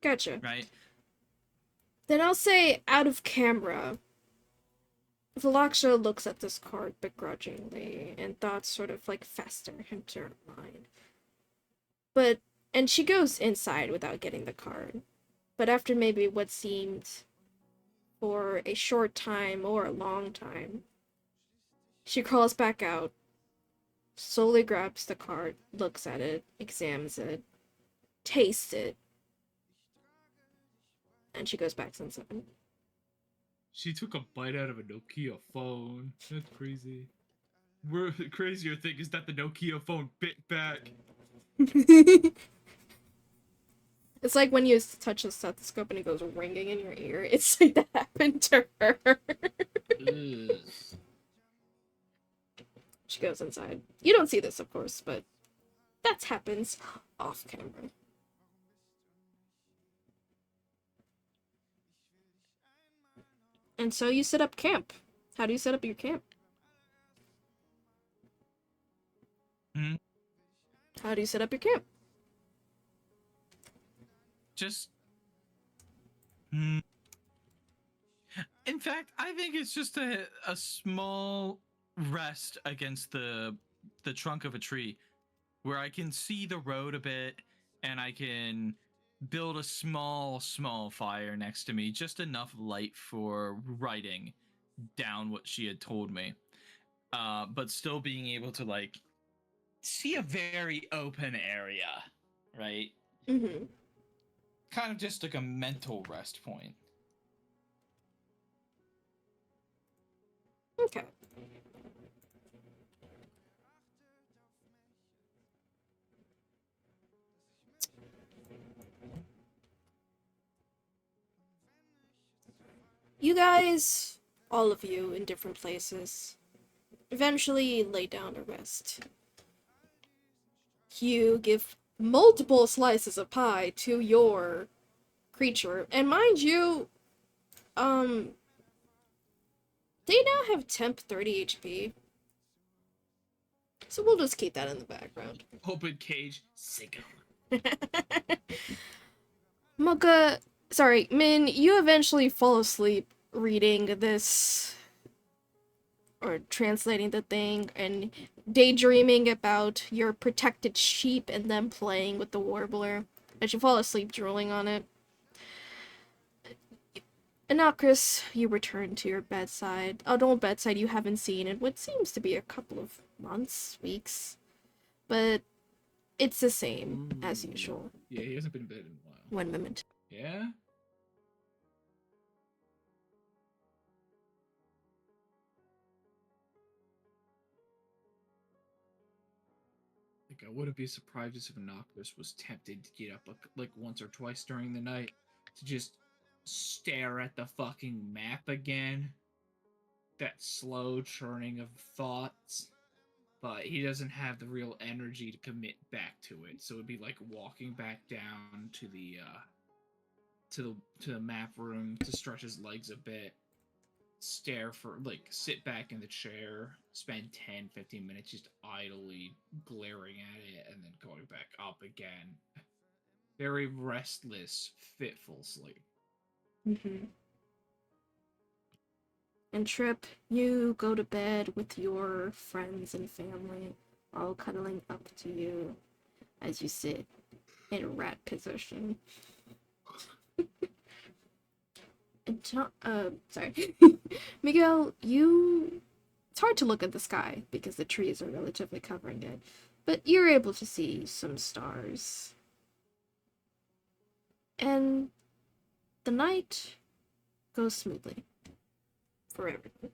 Gotcha. right? Then I'll say out of camera. Valaksha looks at this card begrudgingly, and thoughts sort of like fester into her mind. And she goes inside without getting the card. But after maybe what seemed for a short time or a long time, she crawls back out, slowly grabs the card, looks at it, examines it, tastes it, and she goes back inside. She took a bite out of a Nokia phone. That's crazy. The crazier thing is that the Nokia phone bit back. It's like when you touch a stethoscope and it goes ringing in your ear. It's like that happened to her. She goes inside. You don't see this, of course, but that happens off camera. And so you set up camp. How do you set up your camp? Hmm? How do you set up your camp? Just in fact, I think it's just a small rest against the trunk of a tree where I can see the road a bit and I can build a small fire next to me, just enough light for writing down what she had told me, but still being able to like see a very open area, right? Mm-hmm. Kind of just like a mental rest point. Okay. You guys, all of you in different places, eventually lay down to rest. You give multiple slices of pie to your creature. And mind you, they now have temp 30 HP. So we'll just keep that in the background. Open cage, sicko. Mocha, sorry, Min, you eventually fall asleep reading this, or translating the thing, and daydreaming about your protected sheep and them playing with the warbler, as you fall asleep drooling on it. Anakris, you return to your bedside, an old bedside you haven't seen in what seems to be a couple of months, weeks, but it's the same as usual. Yeah, he hasn't been in bed in a while. 1 moment. Yeah? Like, I wouldn't be surprised if Anakris was tempted to get up like once or twice during the night to just stare at the fucking map again. That slow churning of thoughts. But he doesn't have the real energy to commit back to it, so it'd be like walking back down to the map room to stretch his legs a bit, sit back in the chair, spend 10-15 minutes just idly glaring at it, and then going back up again. Very restless, fitful sleep. Mm-hmm. And Trip, you go to bed with your friends and family, all cuddling up to you as you sit in rat position. And sorry. Miguel, it's hard to look at the sky because the trees are relatively covering it, but you're able to see some stars. And the night goes smoothly. For everything.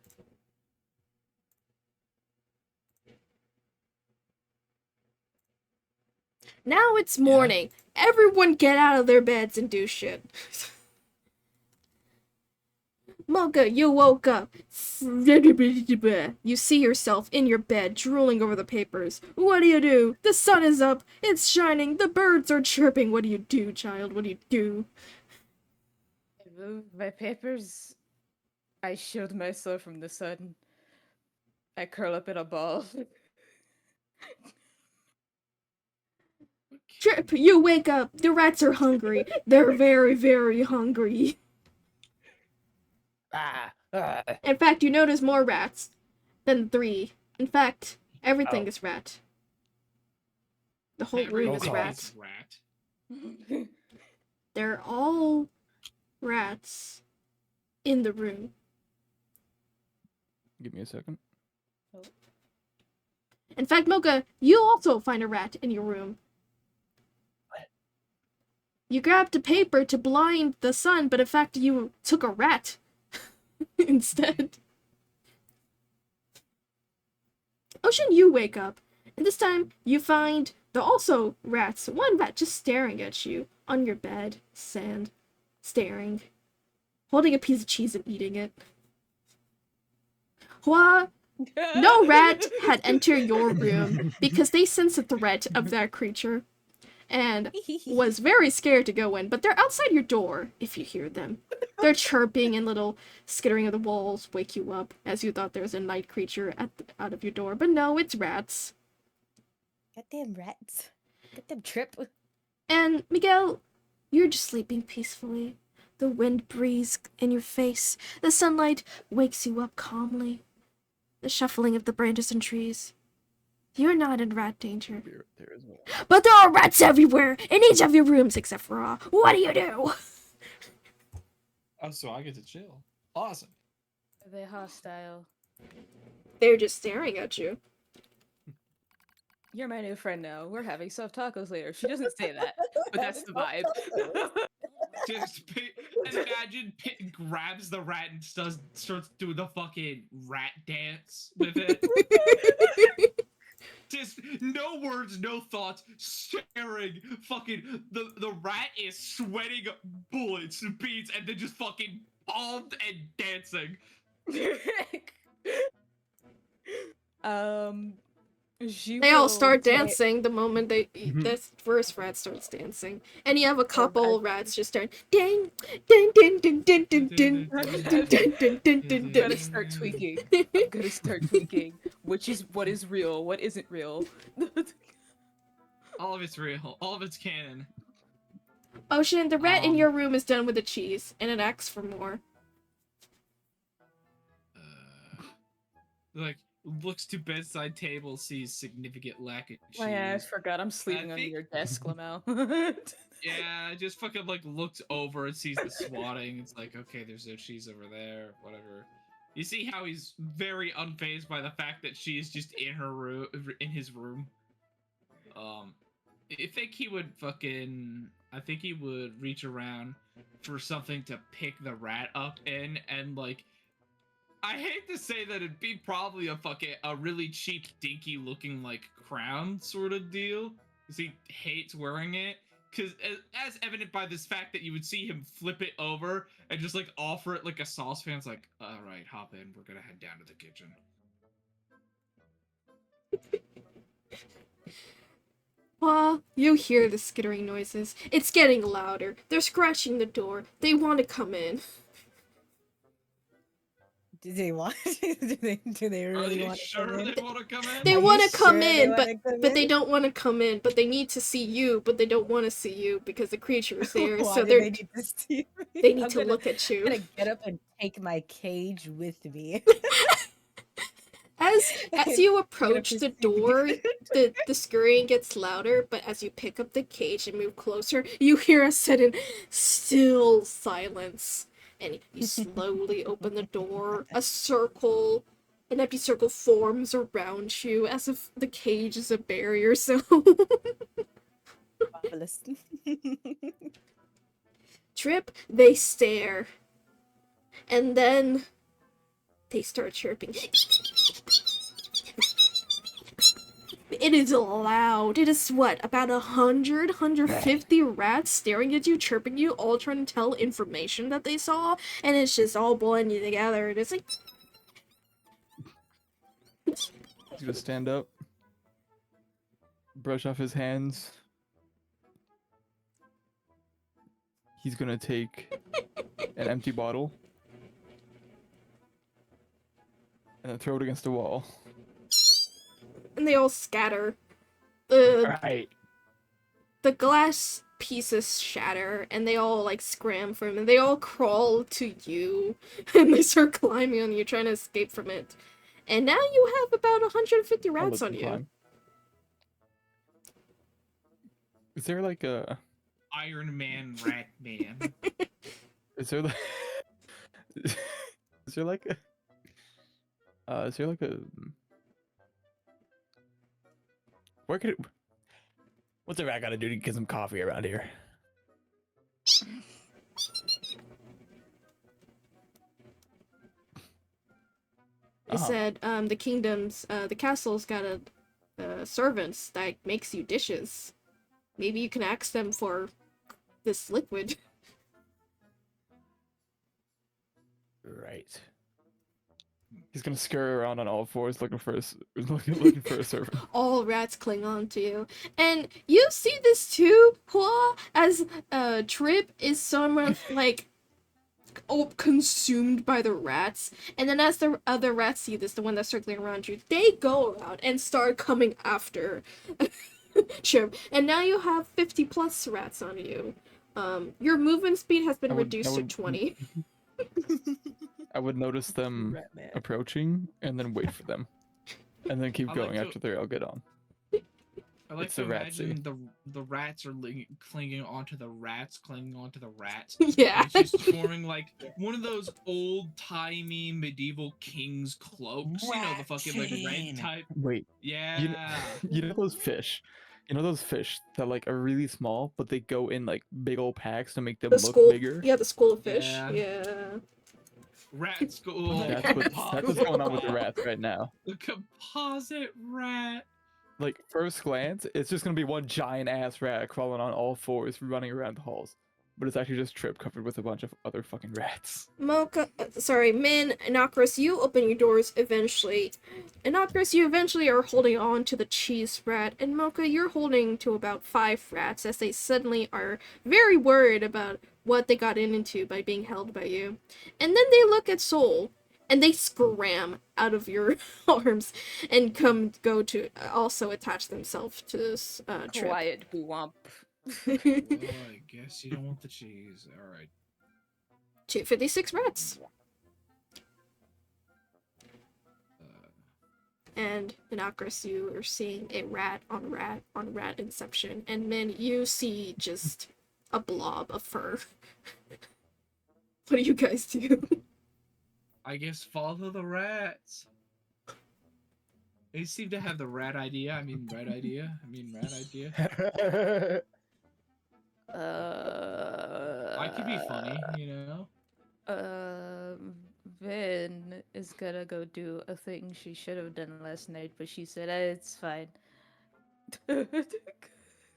Now it's morning. Everyone get out of their beds and do shit. Mocha, you woke up. You see yourself in your bed, drooling over the papers. What do? The sun is up. It's shining. The birds are chirping. What do you do, child? What do you do? I moved my papers. I shield myself from the sun. I curl up in a ball. Trip, you wake up. The rats are hungry. They're very, very hungry. In fact, you notice more rats than 3. In fact, everything is rat. The whole room is rat. They're all rats in the room. Give me a second. In fact, Mocha, you also find a rat in your room. You grabbed a paper to blind the sun, but in fact you took a rat instead. Ocean, you wake up, and this time you find the also rats. One rat just staring at you on your bed, sand, staring, holding a piece of cheese and eating it. Hua, no rat had entered your room because they sense a threat of that creature and was very scared to go in, but they're outside your door if you hear them. They're chirping and little skittering of the walls wake you up as you thought there was a night creature out of your door, but no, it's rats. Goddamn rats. Goddamn Trip. And Miguel, you're just sleeping peacefully. The wind breeze in your face. The sunlight wakes you up calmly. The shuffling of the branches and trees. You're not in rat danger. There is one. But there are rats everywhere, in each of your rooms except for Ra. What do you do? Oh, so I get to chill. Awesome. Are they hostile? They're just staring at you. You're my new friend now. We're having soft tacos later. She doesn't say that, but that's the vibe. And imagine Pit grabs the rat and starts doing the fucking rat dance with it. Just no words, no thoughts, staring. Fucking the rat is sweating bullets and beads, and then just fucking palmed and dancing. She They all will start say- dancing the moment Mhm. this first rat starts dancing, and you have a Oh, couple I- rats just start ding, ding, ding, ding, ding, ding, ding, ding, ding, ding, ding, ding, I'm ding. gonna start tweaking. I'm gonna start tweaking. Which is what is real, what isn't real. All of it's real. All of it's canon. Ocean, the rat in Um, your room is done with the cheese, and it asks for more. Like looks to bedside table, sees significant lack of cheese. Oh yeah, I forgot. I'm sleeping under think- your desk, Lamau. Yeah, just fucking like looks over and sees the swatting. It's like, okay, there's no cheese over there, whatever. You see how he's very unfazed by the fact that she's just in her room, in his room. I think he would fucking. I think he would reach around for something to pick the rat up in, and like, I hate to say that it'd be probably a really cheap, dinky looking like crown sort of deal, because he hates wearing it. Because as evident by this fact that you would see him flip it over and just like offer it like a saucepan. It's like, all right, hop in. We're gonna head down to the kitchen. Well, you hear the skittering noises. It's getting louder. They're scratching the door. They want to come in. Do they want? Do they Are really they want to sure come in? they want to come in? They Are you want to come sure they in, wanna come but they in? don't want to come in. But they need to see you, but they don't want to see you because the creature is there. Why So do they they need to see me? they need I'm to gonna, look at I'm you. gonna get up and take my cage with me. As you approach the proceed. door, the scurrying gets louder, but as you pick up the cage and move closer, you hear a sudden still silence. And you slowly open the door. An empty circle forms around you as if the cage is a barrier zone. Marvelous. Trip, they stare. And then they start chirping. It is loud. It is what, about 150 rats staring at you, chirping you, all trying to tell information that they saw, and it's just all blending together. And it's like, He's gonna stand up, brush off his hands. He's gonna take an empty bottle and then throw it against the wall. and they all scatter. The Right. the glass pieces shatter, and they all like scram from it. And they all crawl to you, and they start climbing on you, trying to escape from it. And now you have about 150 I'll rats let on them you. climb. Is there like a? Iron Man, Rat Man. Is there like? Is there like a? Is there like a? Where could it? What's a rat gotta do to get some coffee around here? It said, the castle's got servants that makes you dishes. Maybe you can ask them for this liquid. Right. He's gonna scurry around on all fours looking for looking for a servant. All rats cling on to you. And you see this too, Hua, as Trip is somewhat like consumed by the rats. And then as the other rats see this, the one that's circling around you, they go around and start coming after Trip. And now you have 50 plus rats on you. Your movement speed has been reduced to 20. I would notice them Rat man. approaching and then wait for them, and then keep I like going to- after they all get on. I like It's to the ratsy. imagine the rats are clinging onto the rats, clinging onto the rats. Yeah. It's just forming like one of those old timey medieval king's cloaks. You know, the fucking like Ratchain. red type. Wait, Yeah. you know those fish? You know those fish that like are really small, but they go in like big old packs to make them The look school, bigger? yeah, the school of fish. Yeah. Yeah. Rat school. That's what's going on with the rats right now. The composite rat. Like first glance, it's just gonna be one giant ass rat crawling on all fours, running around the halls. but it's actually just Trip covered with a bunch of other fucking rats. Min, Innocuous, you open your doors eventually. Innocuous, you eventually are holding on to the cheese rat, and Mocha, you're holding to about 5 rats as they suddenly are very worried about what they got into by being held by you. And then they look at Soul, and they scram out of your arms and go to also attach themselves to this Trip. Quiet, Buwomp. Well, I guess you don't want the cheese. All right. 256 rats. And Innocuous, you are seeing a rat on rat on rat inception, and then you see just a blob of fur. What do you guys do? I guess follow the rats. They seem to have the rat idea. I mean, rat idea. I could be funny, you know. Vin is gonna go do a thing she should have done last night, but she said it's fine.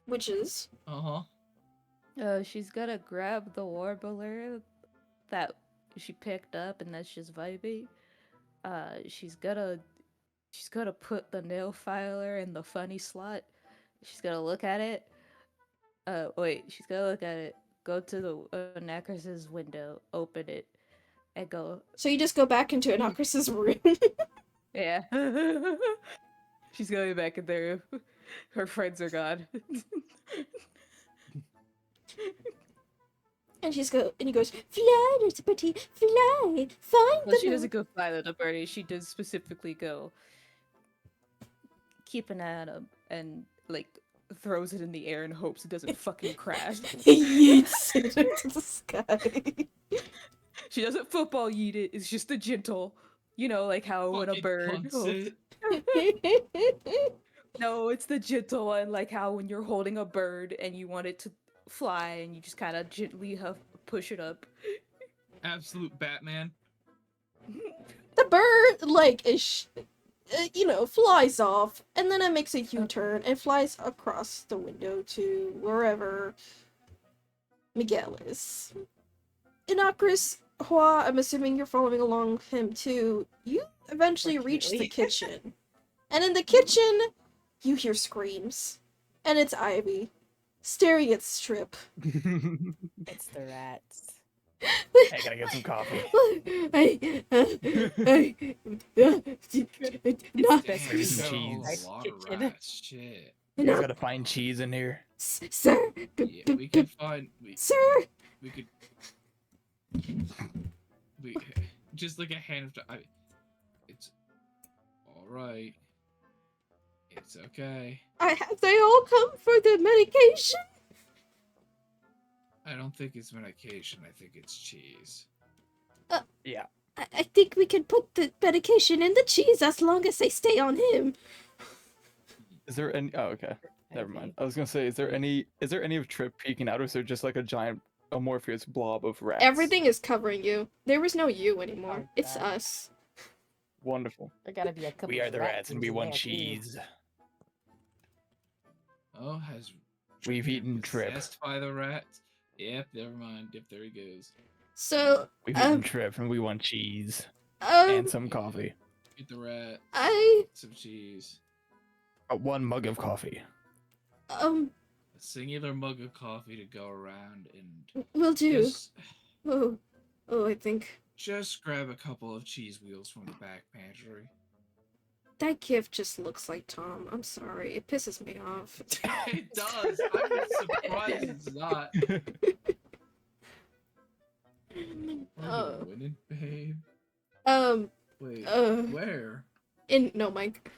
Which is? She's gonna grab the warbler that she picked up and that's just vibey. She's gonna put the nail filer in the funny slot. She's gonna look at it. She's gonna look at it. Go to the Nacris's window, open it, and go. So you just go back into Innocuous's room. Yeah. She's going back in there. Her friends are gone. And he goes, fly, little birdie, fly, find Well, the she note." doesn't go fly with the birdie. She does specifically go keep an eye on him and like throws it in the air and hopes it doesn't fucking crash. Yeets it into the sky. She doesn't football yeet it. It's just a gentle, like how when a Fucking bird. punts hopes- it. No, it's the gentle one, like how when you're holding a bird and you want it to fly and you just kind of gently push it up. Absolute Batman. The bird, like, flies off, and then it makes a U-turn and flies across the window to wherever Miguel is. Innocuous, Hua, I'm assuming you're following along him too. You eventually reach the kitchen. And in the kitchen, you hear screams. And it's Ivy, staring at Strip. It's the rats. Hey, gotta get some coffee. Damn, some so cheese. A lot of rats. Shit. You guys gotta find cheese in here. Sir, Yeah, we can find. sir. We could. We just like a hand of. It's all right. It's okay. Have they all come for the medication? I don't think it's medication. I think it's cheese. Yeah. I think we can put the medication in the cheese as long as they stay on him. Is there any? Oh, okay. Never mind. I was gonna say, is there any of Trip peeking out, or is there just like a giant amorphous blob of rats? Everything is covering you. There is no you anymore. Oh, It's God. us. Wonderful. There gotta be a couple. We are the rat rats, and things we in want there, too. cheese. Oh, has We've been eaten Trip. possessed by the rats? Yep, never mind. Yep, there he goes. So, We've eaten Trip, and we want cheese um, and some coffee. Eat the rat. I, Some cheese. One mug of coffee. A singular mug of coffee to go around and will do. just, I think just grab a couple of cheese wheels from the back pantry. that gift just looks like Tom. I'm sorry. It pisses me off. It does. I'm surprised it's not. Are you winning, babe? Wait, where? No, Mike.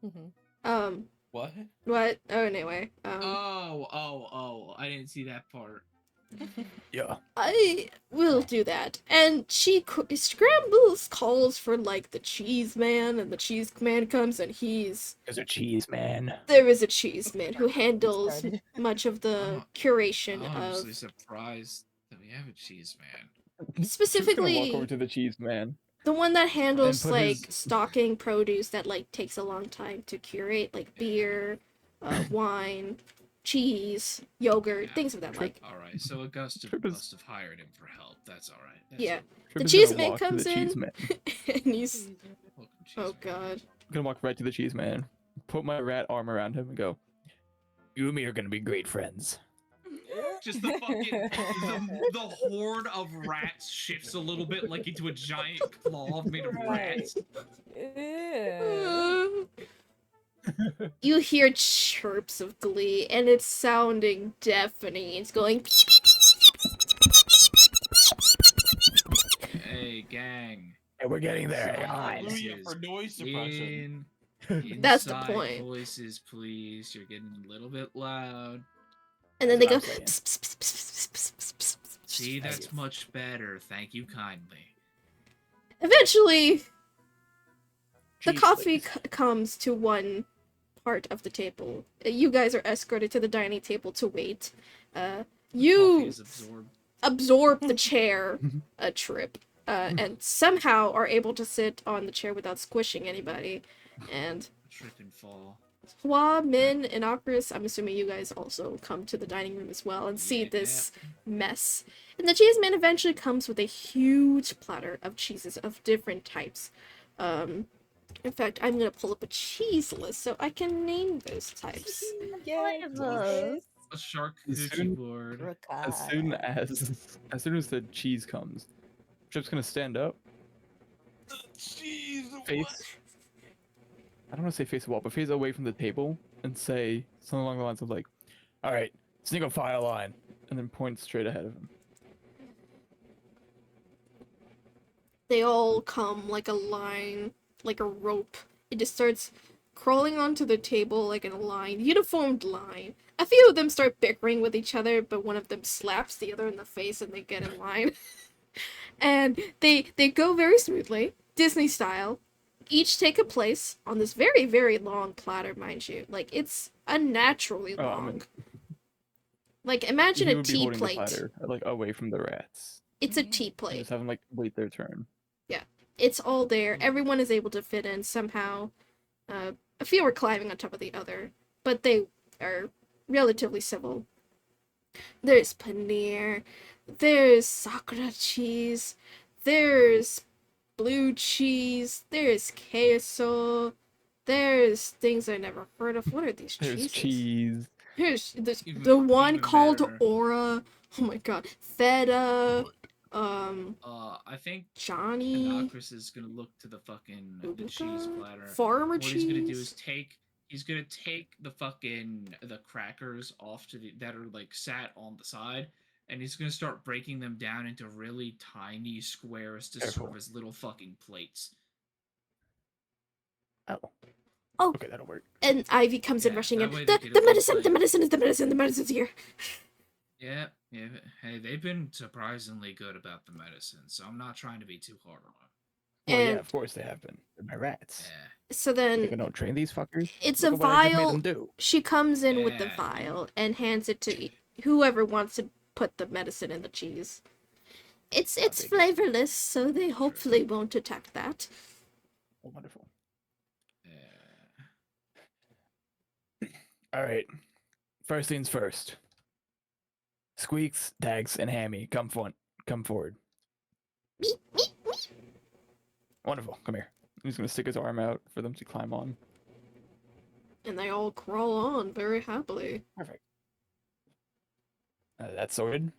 Mm-hmm. What? What? Oh, anyway. Oh, I didn't see that part. Yeah. I will do that. And she scrambles, calls for, like, the cheese man, and the cheese man comes, and There's a cheese man. there is a cheese man who handles Started. much of the I'm curation honestly of, surprised that we have a cheese man. She's gonna walk specifically, over to the cheese man. the one that handles, put like, his- stocking produce that, like, takes a long time to curate, like beer, wine, cheese, yogurt, Yeah. things of that like. All right, so Augusta Trip is- must have hired him for help. That's all right. That's Yeah. Trip The is cheese gonna man walk to comes the cheese in, man. and he's. Welcome, cheese Oh man. god. I'm gonna walk right to the cheese man, put my rat arm around him, and go, "You and me are gonna be great friends." Just the fucking the horde of rats shifts a little bit, like into a giant claw made of rats. Ew. You hear chirps of glee, and it's sounding deafening. It's going. Hey, gang. Hey, we're getting there. Hang on. Hallelujah for noise suppression. That's the Inside point. voices, please. You're getting a little bit loud. And then That's they what go. I'm saying. See, that's much better. Thank you kindly. Eventually, the Cheese, coffee please. comes to one part of the table. You guys are escorted to the dining table to wait. Coffee You is absorbed. absorb the chair a trip, and somehow are able to sit on the chair without squishing anybody. And Trip and fall. Hua, Min, and Akris, I'm assuming you guys also come to the dining room as well and see Yeah. this mess. And the cheese man eventually comes with a huge platter of cheeses of different types. In fact, I'm gonna pull up a cheese list so I can name those types. Flavors. A charcuterie Soon- board. As soon as the cheese comes, Trip's gonna stand up, Cheese. face. I don't want to say face the wall, but face away from the table and say something along the lines of like, "All right, single file line," and then point straight ahead of him. They all come like a line, like a rope. It just starts crawling onto the table like in a line, uniformed line. A few of them start bickering with each other, but one of them slaps the other in the face and they get in line. And they go very smoothly, Disney style. Each take a place on this very, very long platter, mind you. Like, it's unnaturally Oh, long. Like, imagine He a would be tea holding plate. the platter like away from the rats. It's a tea And plate. just have them like wait their turn. It's all there. Everyone is able to fit in somehow. A few are climbing on top of the other, but they are relatively civil. There's paneer, there's sakura cheese, there's blue cheese, there's queso, there's things I never heard of. What are these There's cheeses? cheese. Here's this, Even- the one even called better. Aura. Oh my god. Feta. I think Johnny. Anakris is gonna look to the fucking the cheese Ubuka, platter. Farmer What cheese. he's gonna do is he's gonna take the fucking the crackers off to that are like sat on the side, and he's gonna start breaking them down into really tiny squares to Careful. serve as little fucking plates. Oh. Oh. Okay, that'll work. And Ivy comes in Yeah, rushing that in. way The, they get the a medicine, full the plate. medicine is the medicine, the medicine's here. Yeah, yeah. Hey, they've been surprisingly good about the medicine, so I'm not trying to be too hard on them. Well, And yeah, of course they have been. They're my rats. Yeah. so Think I then don't train these fuckers? it's Look a at what I just made vial. them do. She comes in with the Yeah. vial and hands it to whoever wants to put the medicine in the cheese. It's thank you. flavorless, so they hopefully won't attack that. Oh, wonderful. Yeah. All right. First things first. Squeaks, Dags, and Hammy, come forward. Me, me, me. Wonderful. Come here. He's gonna stick his arm out for them to climb on. And they all crawl on very happily. Perfect. That's sorted.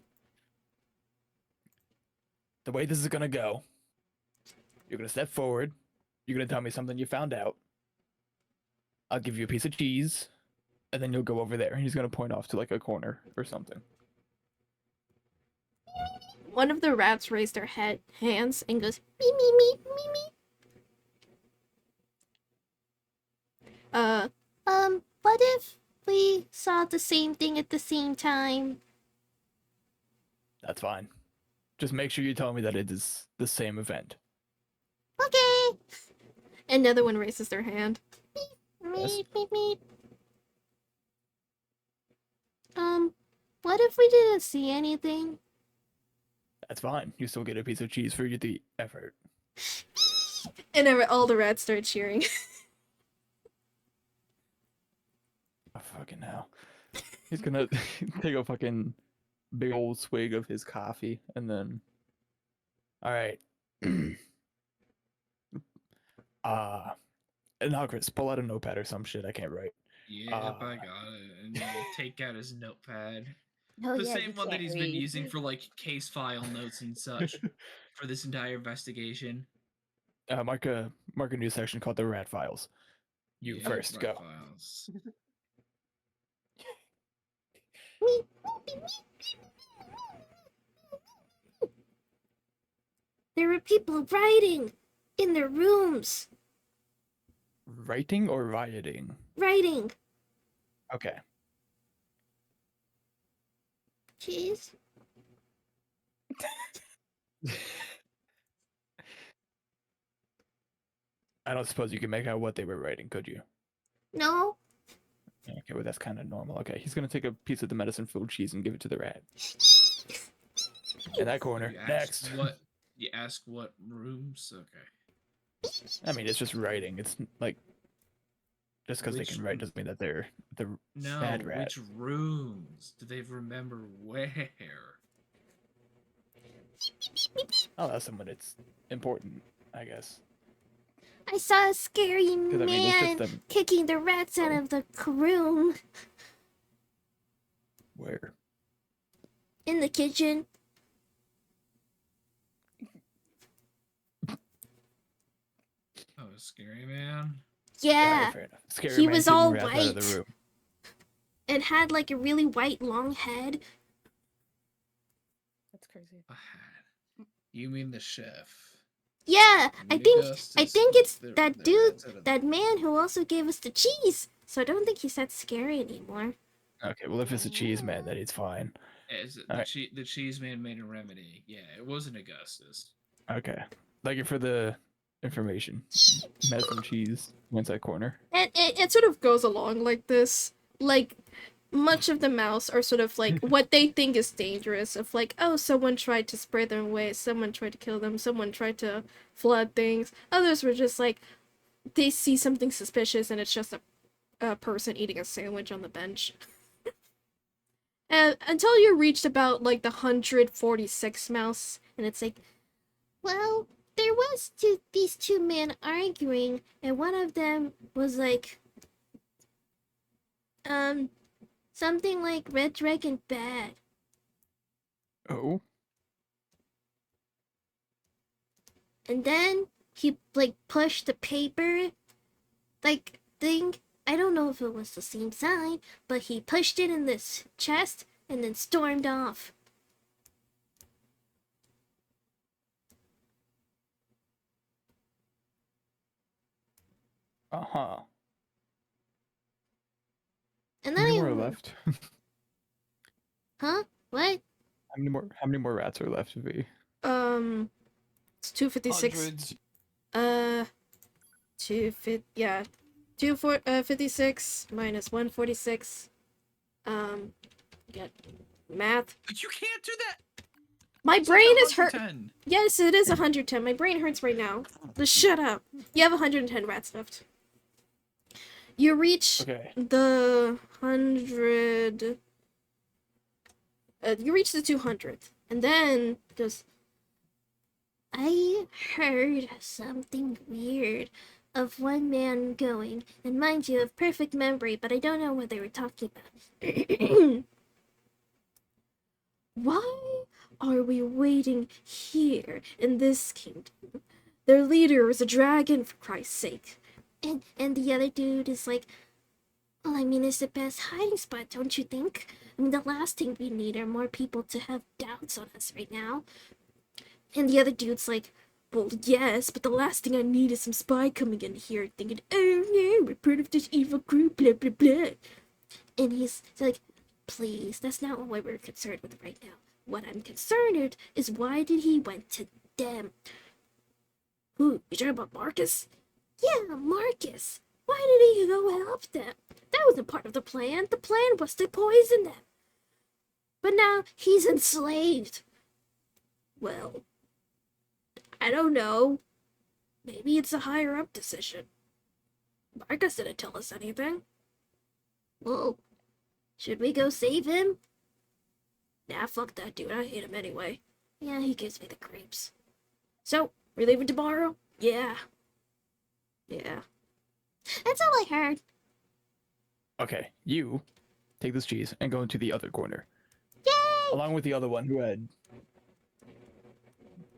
The way this is gonna go, you're gonna step forward. You're gonna tell me something you found out. I'll give you a piece of cheese, and then you'll go over there. He's gonna point off to like a corner or something. One of the rats raised their hands and goes, me, me, me, me, me. What if we saw the same thing at the same time? That's fine. Just make sure you tell me that it is the same event. Okay. Another one raises their hand. Yes. Meep, meep, meep. What if we didn't see anything? That's fine. You still get a piece of cheese for the effort. And all the rats start cheering. Oh, fucking hell. He's gonna take a fucking big old swig of his coffee and then. All right. Now Chris, pull out a notepad or some shit. I can't write. Yep, I got it. And you take out his notepad. Oh The yeah, same you one that can't he's been read. using for like case file notes and such for this entire investigation. Mark a new section called the Rat Files. You Yep, first rat go. Files. There were people writing in their rooms. Writing or rioting? Writing. Okay. Cheese. I don't suppose you can make out what they were writing, could you? No. Okay, well that's kind of normal. Okay, he's gonna take a piece of the medicine-filled cheese and give it to the rat. In that corner. You ask Next. what? You ask what rooms? Okay. I mean, it's just writing. It's like just because they Which can write doesn't mean that they're the No, bad rat. which rooms? Do they remember where? Oh, that's someone it's important, I guess. I saw a scary 'Cause, I mean, it's just man them. kicking the rats out of the room Where? in the kitchen. Oh, scary man. Yeah. Fair enough. Scary He man was kicking all rats out of the white. room. And had like a really white long head. That's crazy. A hat. You mean the chef? Yeah, I think Augustus it's the- that the dude, rats out of- that man who also gave us the cheese. So I don't think he's that scary anymore. Okay, well if it's a cheese man, then he's fine. Is it Alright. the cheese man made a remedy? Yeah, it wasn't Augustus. Okay. Thank you for the information. Medicine cheese. Inside corner. And it sort of goes along like this. Like, much of the mouse are sort of like what they think is dangerous. Of like, oh, someone tried to spray them away, someone tried to kill them, someone tried to flood things. Others were just like, they see something suspicious and it's just a person eating a sandwich on the bench. And until you reached about like the 146 mouse, and it's like, well, there was these two men arguing, and one of them was like, something like Red Dragon bad. Oh. And then he like pushed the paper like thing. I don't know if it was the same sign, but he pushed it in this chest and then stormed off. Uh-huh. And How then many I more are left? Huh? What? How many more rats are left to be? It's 256. Hundreds. 56 minus 146. Get math. You can't do that. My It's brain like is hurt. 110. Yes, it is 110. My brain hurts right now. Just shut up. You have 110 rats left. You reach Okay. the 100. You reach the 200th. And then goes, I heard something weird of one man going, and mind you, have perfect memory, but I don't know what they were talking about. Why are we waiting here in this kingdom? Their leader is a dragon, for Christ's sake. And the other dude is like, well, I mean, it's the best hiding spot, don't you think? I mean, the last thing we need are more people to have doubts on us right now. And the other dude's like, well, yes, but the last thing I need is some spy coming in here thinking, oh no, we're part of this evil group, blah, blah, blah. And he's like, please, that's not what we're concerned with right now. What I'm concerned with is why did he went to them? Who, you talking about Marcus? Yeah, Marcus. Why did he go help them? That wasn't part of the plan. The plan was to poison them. But now he's enslaved. Well, I don't know. Maybe it's a higher up decision. Marcus didn't tell us anything. Well, Should we go save him? Nah, fuck that dude. I hate him anyway. Yeah, he gives me the creeps. So, we're leaving tomorrow? Yeah. Yeah. That's all I heard. Okay, you take this cheese and go into the other corner, Yay! along with the other one who had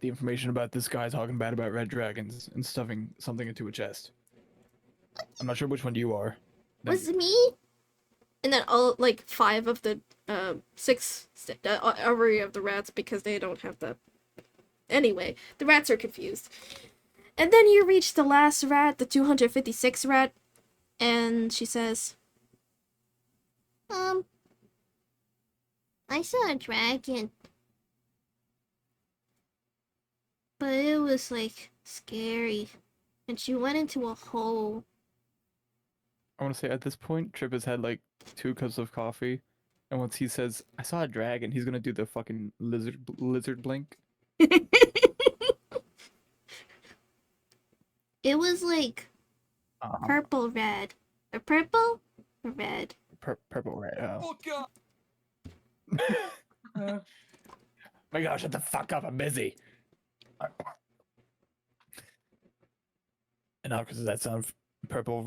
the information about this guy talking bad about red dragons and stuffing something into a chest. I'm not sure which one you are. Was it me? And then all, like, 5 of the, 6, every of the rats, because they don't have the... Anyway, the rats are confused. And then you reach the last rat, the 256 rat, and she says, I saw a dragon. But it was, like, scary. And she went into a hole. I want to say at this point, Trip has had like 2 cups of coffee, and once he says, "I saw a dragon," he's gonna do the fucking lizard blink. It was, like, purple red. Or purple? Or red? Purple, right? Oh. God. My gosh, shut the fuck up! I'm busy. And how does that sound? Purple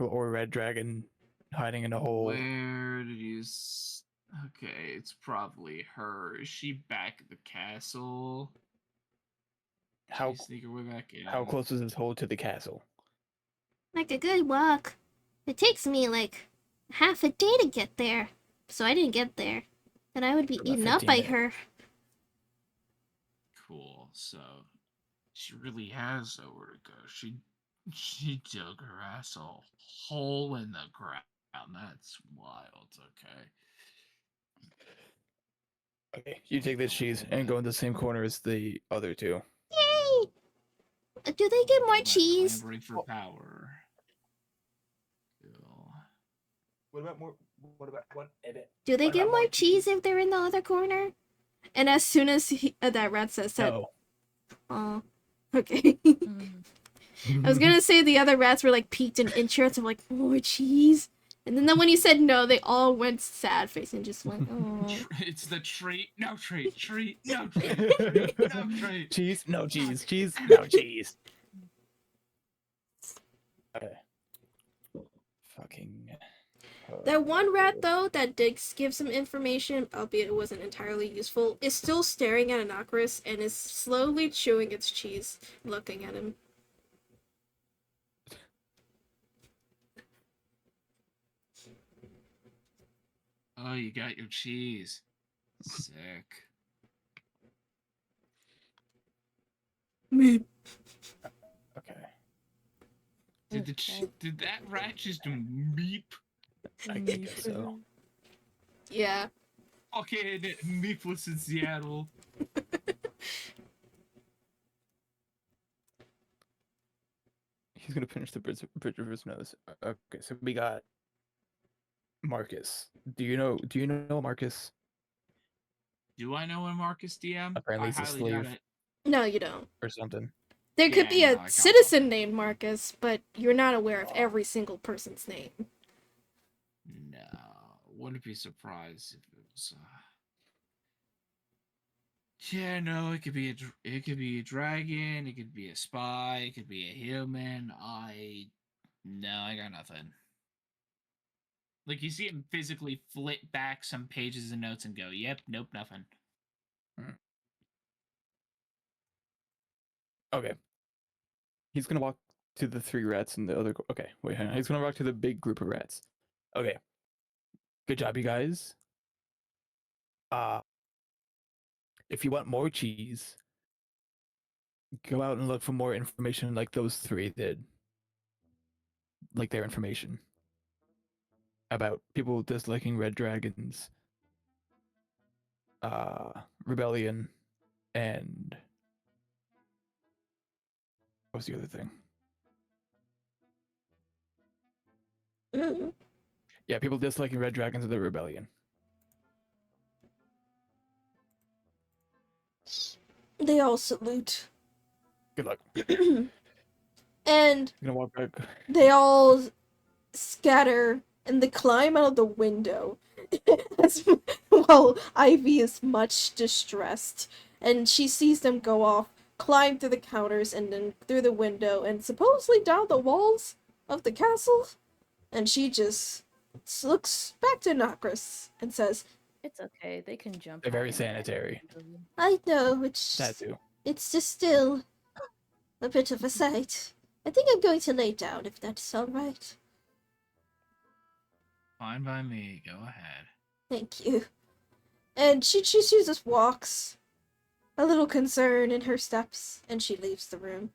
or red dragon hiding in a hole. Where did you? Okay, it's probably her. Is she back at the castle? How Sneak her way back in. how close is this hole to the castle? Like a good walk. It takes me, like, half a day to get there. So I didn't get there. And I would be About eaten up 15 by minutes. her. Cool. So she really has nowhere to go. She dug her ass a hole in the ground. That's wild. Okay. Okay, you take this cheese and go in the same corner as the other 2. Yay! Do they get more All that cheese? clamoring for power. Cool. What about more? What about what? Do they What get about more more cheese if they're in the other corner? And as soon as that rat says that, No. oh, okay. I was gonna say the other rats were like piqued in interest of like more cheese, and then when you said no, they all went sad face and just went, oh. It's the treat. No treat. Treat. No treat. Treat. No treat. Cheese? No cheese. Cheese? No cheese. Okay. Fucking. That one rat though that did give some information, albeit it wasn't entirely useful, is still staring at Anacris and is slowly chewing its cheese, looking at him. Oh, you got your cheese. Sick. Me. Okay. Did that rat just meep? I guess so. Yeah. Okay, meep was in Seattle. He's gonna finish the bridge of his nose. Okay, so we got Marcus. Do you know Marcus? Do I know a Marcus DM? Apparently I he's a highly doubt slave. it. No, you don't. Or something. There could Yeah, be no, I a got citizen named Marcus, but you're not aware of every single person's name. No, wouldn't be surprised if it was. Yeah, no, it could be it could be a dragon, it could be a spy, it could be a human. I got nothing. Like you see him physically flip back some pages of notes and go, "Yep, nope, nothing." Okay. He's gonna walk to the 3 rats and the other. Okay, wait, hang on. He's gonna walk to the big group of rats. Okay. Good job, you guys. If you want more cheese, go out and look for more information like those 3 did. Like their information about people disliking red dragons, rebellion, and what was the other thing? Mm. Yeah, people disliking red dragons and the rebellion. They all salute. Good luck. And I'm gonna walk back. they all scatter and they climb out of the window. As, while Ivy is much distressed, and she sees them go off, climb through the counters, and then through the window, and supposedly down the walls of the castle. And she just looks back to Nokris and says, It's okay. They can jump. They're very high and bad sanitary. easily. I know, That too. it's just still a bit of a sight. I think I'm going to lay down, if that's alright. Fine by me. Go ahead. Thank you. And she just walks, a little concern in her steps, and she leaves the room.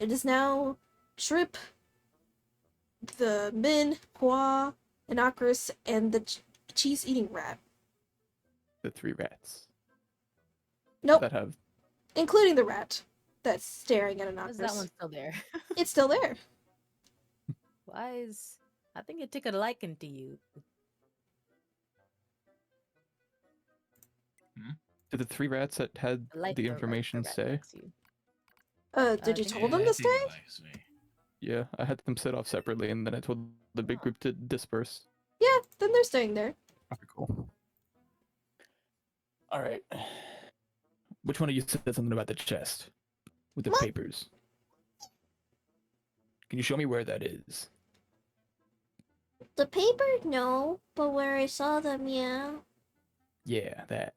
It is now Trip, the Min, Hua, Anakris, and the cheese-eating rat. The 3 rats Nope, that have. including the rat that's staring at Is that one Anakris. still there? It's still there. Why is... I think it took a liking to you. Did the 3 rats that had I like the rat information that say? likes you. Did you think told them I to think he stay? likes me. Yeah, I had them set off separately, and then I told the big group to disperse. Yeah, then they're staying there. Okay, cool. All right. Which one of you said something about the chest with the What? papers? Can you show me where that is? The paper, no, but where I saw them, yeah. Yeah, that.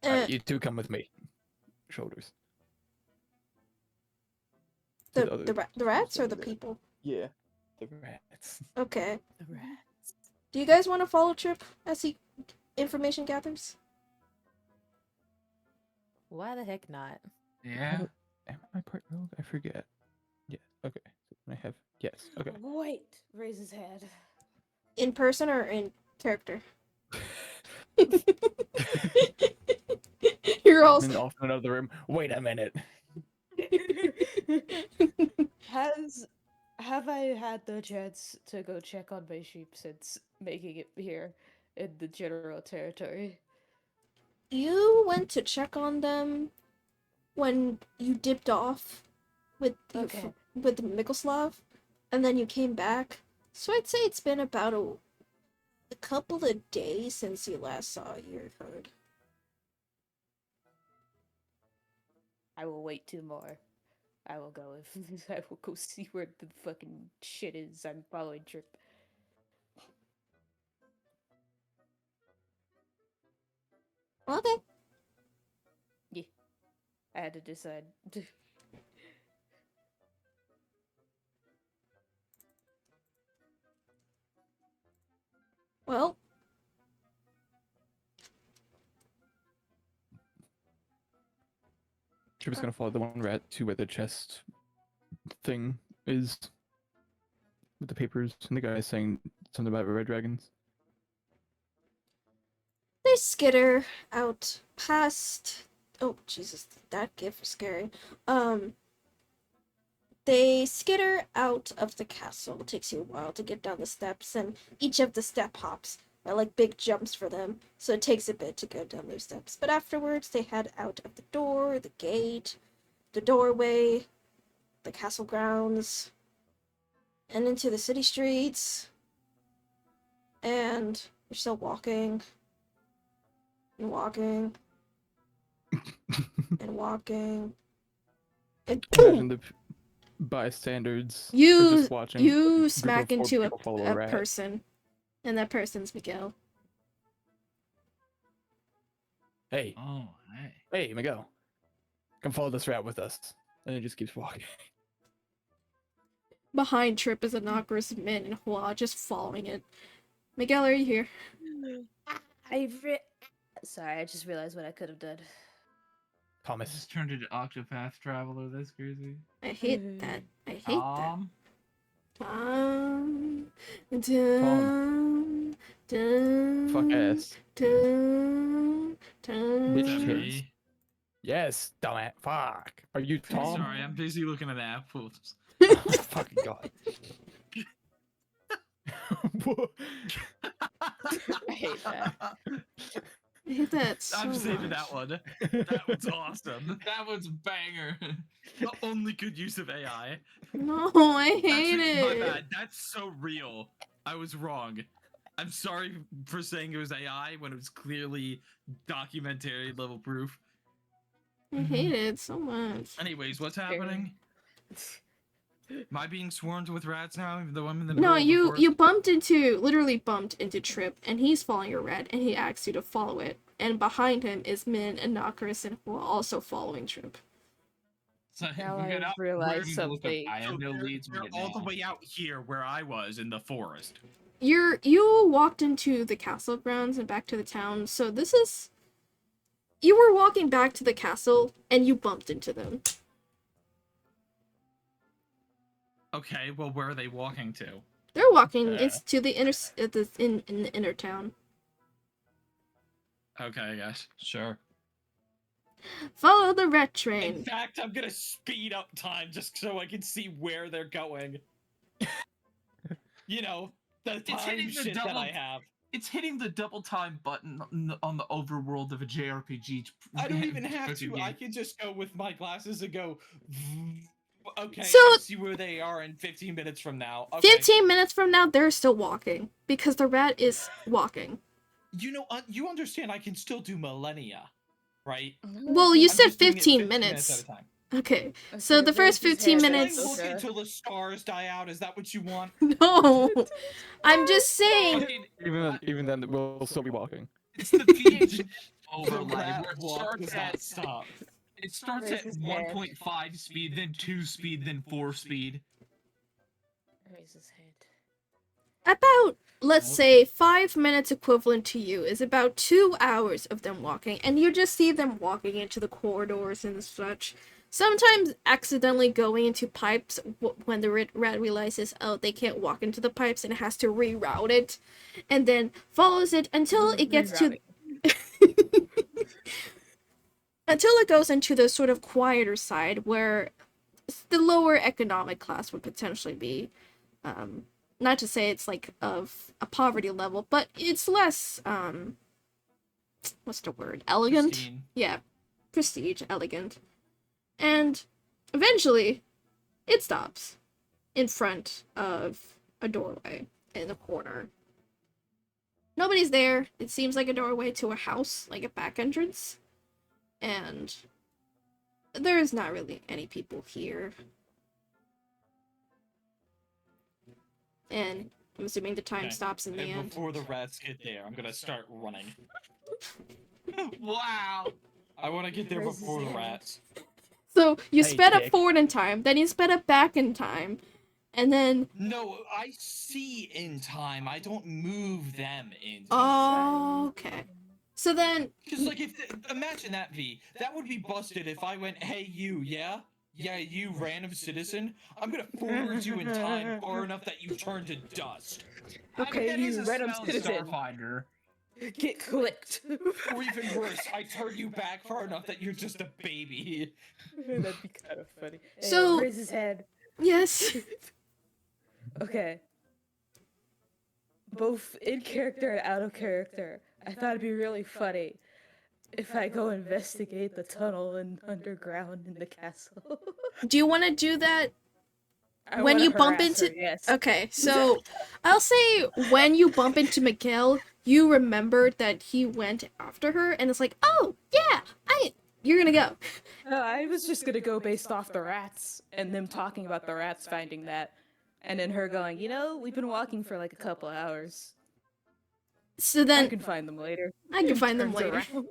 Uh, Alright, you two come with me. Shoulders. To other- the rats or the there. people? Yeah, the rats. Okay. The rats. Do you guys want to follow Trip as he information gathers? Why the heck not? Yeah. Am I part rogue? I forget. Yes. Okay. I have. Yes. Okay. Wait, raise his head. In person or in character? You're all. And off in another room. Wait a minute. Have I had the chance to go check on my sheep since making it here in the general territory? You went to check on them when you dipped off with Okay. with Mikoslav, and then you came back. So I'd say it's been about a couple of days since you last saw your herd. I will wait 2 more. I will go if I will go see where the fucking shit is. I'm following Trip. Okay. Yeah. I had to decide. Well, Trip is gonna follow the one rat to where the chest thing is. With the papers and the guy saying something about red dragons. they skitter out past. Oh Jesus, that gif was scary. They skitter out of the castle. It takes you a while to get down the steps, and each of the step hops are like big jumps for them, so it takes a bit to go down those steps. But afterwards, they head out of the door, the gate, the doorway, the castle grounds, and into the city streets. And you're still walking, and walking, and walking. And Imagine the bystanders are You just watching. you group smack of 4 into people follow a rat. person, and that person's Miguel. Hey, Oh, hey. hey, Miguel, come follow this rat with us. And it just keeps walking. Behind Trip is a Nokris Min and Hua just following it. Miguel, are you here? Sorry, I just realized what I could have done. I Thomas. just turned into Octopath Traveler. That's crazy. I hate that. I hate that. Tom. Dun, dun, Fuck ass. dun, dun. Is that Bitch tits. me? Yes, dumbass. Fuck. Are you Tom? Sorry, I'm busy looking at apples. Fucking god. I hate that. I hate that so I'm saving much. that one. That was awesome. That was banger. The only good use of AI. No, I hate My it. bad. That's so real. I was wrong. I'm sorry for saying it was AI when it was clearly documentary level proof. I hate it so much. Anyways, what's Scary. happening? Am I being swarmed with rats now, even though I'm in the middle No, of the you forest? literally bumped into Trip, and he's following a rat, and he asks you to follow it. And behind him is Min and Nakarison, who are also following Trip. So Now we got I out. realized We're gonna look up- something. I have no leads. They're all the way out here where I was in the forest. You walked into the castle grounds and back to the town, so this is... You were walking back to the castle, and you bumped into them. Okay, well, where are they walking to? They're walking, it's to the in the inner town. Okay, I guess. Sure. Follow the rat In train. fact, I'm gonna speed up time just so I can see where they're going. You know, the It's time hitting the shit that double- I have. It's hitting the double time button on the overworld of a JRPG. I don't even have review to. game. I can just go with my glasses and go. Okay, So- I see where they are in 15 minutes from now. Okay. 15 minutes from now, they're still walking, because the rat is walking. You know, you understand I can still do millennia, right? Well, you I'm said just doing it 15 at minutes. a time. Okay, so the first 15 Should I minutes... look until the stars die out? Is that what you want? No! I'm just saying... Fucking- Even then, we'll still be walking. It's the PH The overlay rat where it walk starts does not at stop. it starts Raise at his hand. 1.5 speed, then 2 speed, then 4 speed. Raise his head. About, let's say, 5 minutes equivalent to you is about 2 hours of them walking, and you just see them walking into the corridors and such. Sometimes accidentally going into pipes when the rat realizes, oh, they can't walk into the pipes and has to reroute it, and then follows it until it gets to... until it goes into the sort of quieter side where the lower economic class would potentially be. Not to say it's like of a poverty level, but it's less what's the word? Elegant? Pristine. Yeah. Prestige, elegant. And eventually it stops in front of a doorway in the corner. Nobody's there. It seems like a doorway to a house, like a back entrance. And there's not really any people here. And I'm assuming the time Okay. stops in the And end. before the rats get there, I'm gonna start running. Wow. I want to get there Raise his before the hand. rats. So you Hey, sped up Dick. forward in time, then you sped up back in time, and then No, I see in time. I don't move them in time. oh, okay. So then Because, like, imagine that, V. That would be busted if I went, hey, you, yeah? Yeah, you, random citizen. I'm gonna forward you in time far enough that you turn to dust. Okay, That you is a random spell citizen. Starfinder. Get clicked. Or even worse, I turn you back far enough that you're just a baby. That'd be kind of funny. Hey, So- raise his head. yes. Okay. Both in character and out of character, I thought it'd be really funny if I go investigate the tunnel and underground in the castle. Do you want to do that? I When wanna you bump harass into- her, yes. Okay, so I'll say when you bump into Miguel, you remembered that he went after her, and it's like, oh yeah, you're gonna go. No, I was just gonna go based off the rats and them talking about the rats finding that, and then her going, you know, we've been walking for like a couple hours. So I then can find them later. I can find them Turns later. around.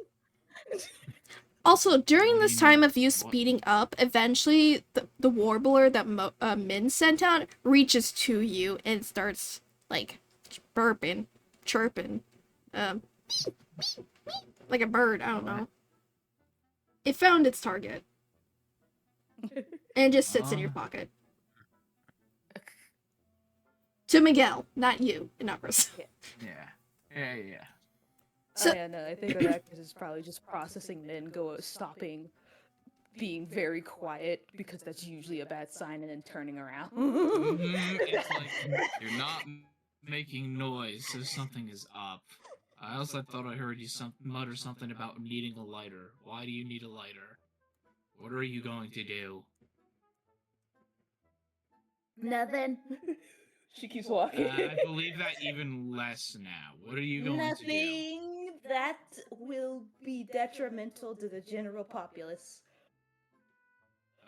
Also, during What do this you time mean? of you What? speeding up, eventually the warbler that Min sent out reaches to you and starts like burping, chirping, like a bird. I don't know. It found its target and just sits in your pocket. To Miguel, not you, Inakris. Yeah. So- Oh, yeah, no, I think that is probably just processing then stopping being very quiet because that's usually a bad sign and then turning around. It's like you're not making noise, so something is up. I also thought I heard you mutter something about needing a lighter. Why do you need a lighter? What are you going to do? Nothing. She keeps walking. I believe that even less now. What are you going to do? Nothing that will be detrimental to the general populace.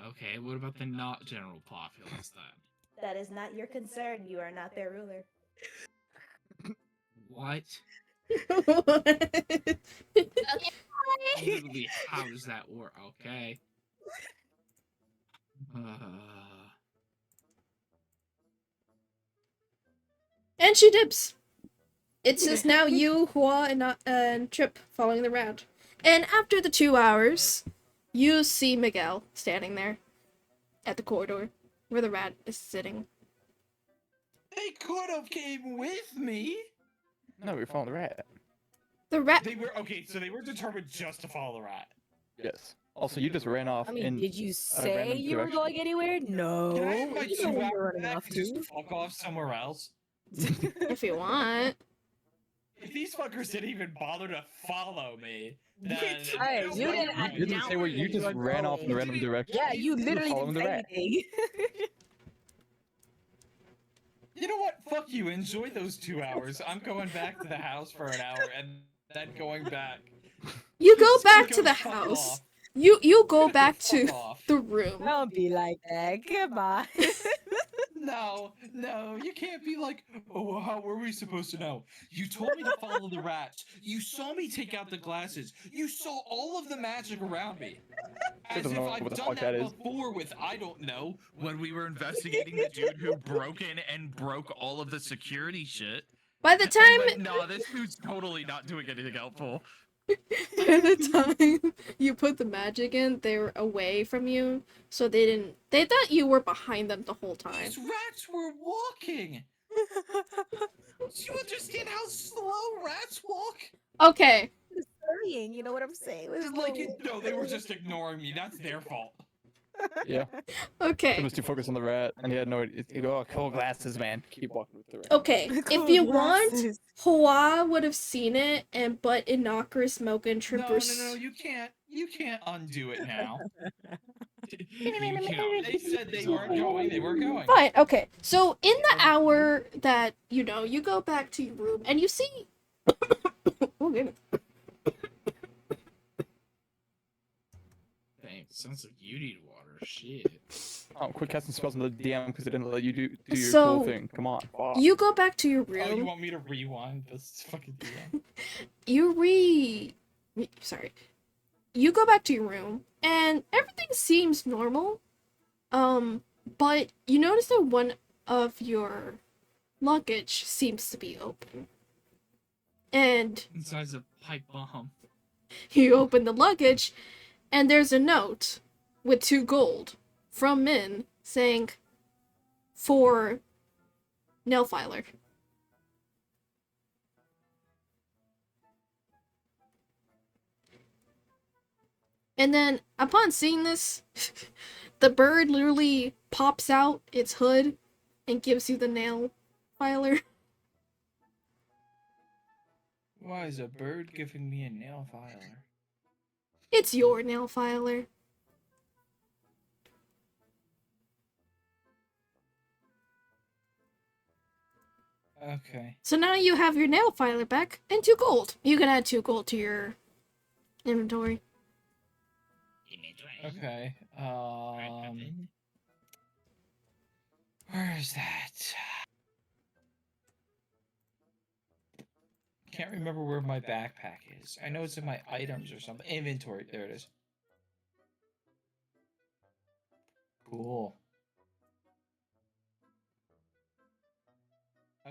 Okay, what about the not general populace then? That is not your concern. You are not their ruler. What? Literally, how does that work? Okay. And she dips. It's just now you, Hua, and Trip following the round. And after the 2 hours, you see Miguel standing there at the corridor where the rat is sitting. They could have came with me. No, we followed the rat. The rat. They were okay, so they were determined just to follow the rat. Yes. Also, you just ran off I mean, in did you a say random you were direction. going anywhere? No. Can I have my You know where 2 you're hour running back off and just to. fuck off somewhere else? If you want. If these fuckers didn't even bother to follow me, then Hey, you didn't You didn't say where you just ran off in a random direction. Yeah, you were literally following didn't the say rat. anything. You know what? Fuck you. Enjoy those 2 hours. I'm going back to the house for an hour and then going back. You go Just back go to the fuck house. off. You go back Fuck to off. the room. Don't be like that. Come on. No, you can't be like, oh, how were we supposed to know? You told me to follow the rats. You saw me take out the glasses. You saw all of the magic around me. As doesn't if know I've what the done fuck that that is. before with, I don't know. When we were investigating the dude who broke in and broke all of the security shit. By the And time went, nah, this dude's totally not doing anything helpful. by the time you put the magic in, they were away from you, so they thought you were behind them the whole time. These rats were walking. Do you understand how slow rats walk? Okay. Hurrying, you know what I'm saying? It was No, they were just ignoring me. That's their fault. Yeah. Okay. He was too focused on the rat, and he had no idea. He'd go, oh, cool glasses, man. Keep walking with the rat. Okay. If you want, Hua would have seen it, but Innocuous Smoke and Troopers. No, you can't undo it now. They said they weren't going. They were going. Fine, okay. So in the hour that, you go back to your room and you see oh goodness. Dang, sounds like you need water. Shit. Oh, quit casting spells on the DM because they didn't let you do your So, cool thing. Come on. Fuck. You go back to your Oh, you room. want me to rewind this fucking DM? Sorry. You go back to your room and everything seems normal. But you notice that one of your luggage seems to be open. And Inside a pipe bomb. you open the luggage and there's a note with 2 gold from Min saying for nail filer. And then upon seeing this, the bird literally pops out its hood and gives you the nail filer. Why is a bird giving me a nail filer? It's your nail filer. Okay. So now you have your nail filer back and 2 gold. You can add 2 gold to your inventory. Okay. Where is that? Can't remember where my backpack is. I know it's in my items or something. Inventory. There it is. Cool.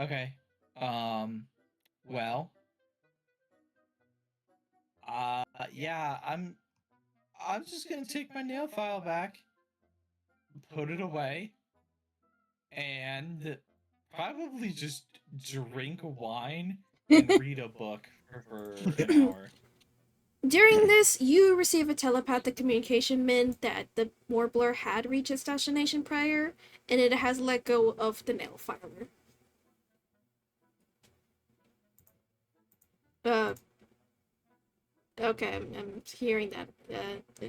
Okay. Well. Yeah, I'm just gonna take my nail file back, put it away, and probably just drink wine and read a book for an hour. During this, you receive a telepathic communication Min that the Warbler had reached its destination prior, and it has let go of the nail filer. Uh, okay, I'm hearing that.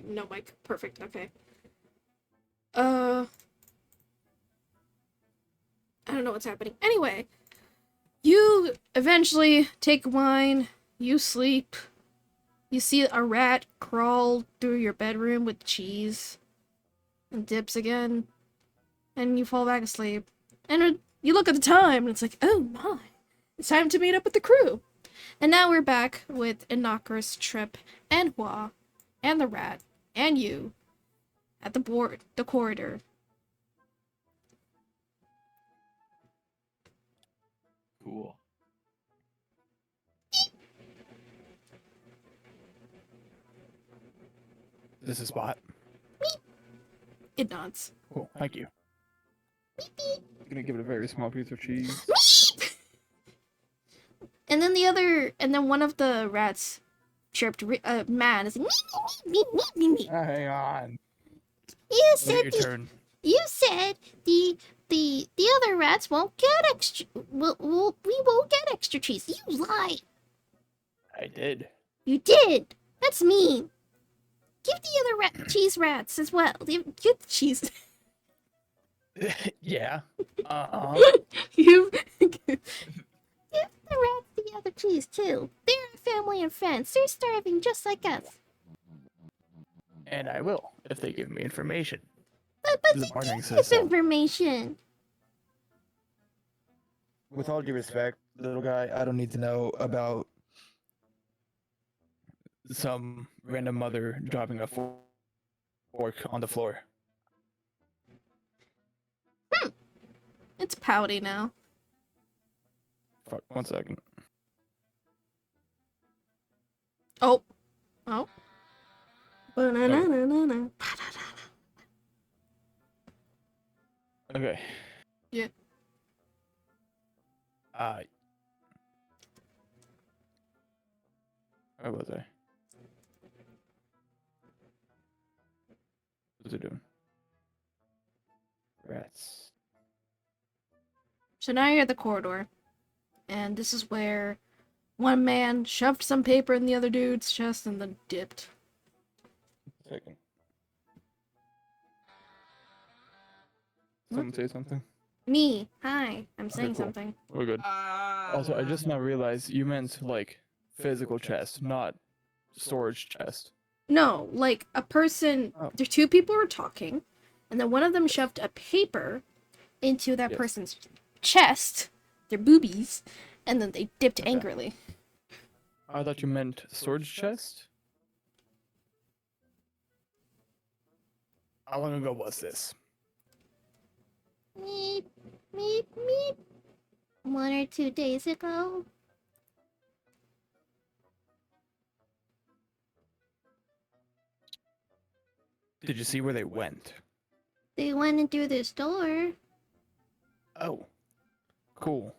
No mic. Perfect. Okay. I don't know what's happening. Anyway, you eventually take wine, you sleep, you see a rat crawl through your bedroom with cheese, and dips again, and you fall back asleep. And you look at the time, and it's like, oh my, it's time to meet up with the crew. And now we're back with Innocuous, Trip, and Hua, and the rat, and you, at the corridor. Cool. This is a spot. It nods. Cool. Thank you. I'm gonna give it a very small piece of cheese. And then one of the rats chirped, mad, is like, me, me, me, me. Hang on. You Wait said your turn. you said the other rats won't get extra. We won't get extra cheese. You lie. I did. You did. That's mean. Give the other cheese rats as well. Give the cheese. Yeah. You give the rats the other cheese too. They're family and friends. They're starving just like us. And I will, if they give me information. But The bartending this says so. information. With all due respect, little guy, I don't need to know about some random mother dropping a fork on the floor. It's pouty now. Fuck, 1 second. Oh. Oh. Ba-na-na-na-na-na. Okay. Yeah. Where was I? What's it doing? Rats. So now you're at the corridor. And this is where one man shoved some paper in the other dude's chest and then dipped. Second. Someone say something? Me. Hi. I'm saying cool. something. We're good. Also, I just now realized you meant like physical chest, not storage chest. No, like a person. Oh. The two people were talking, and then one of them shoved a paper into that Yes. person's chest, their boobies, and then they dipped Okay. angrily. I thought you meant storage chest. How long ago was this? Meep, meep, meep. 1 or 2 days ago. Did you see where they went? They went in through this door. Oh. Cool.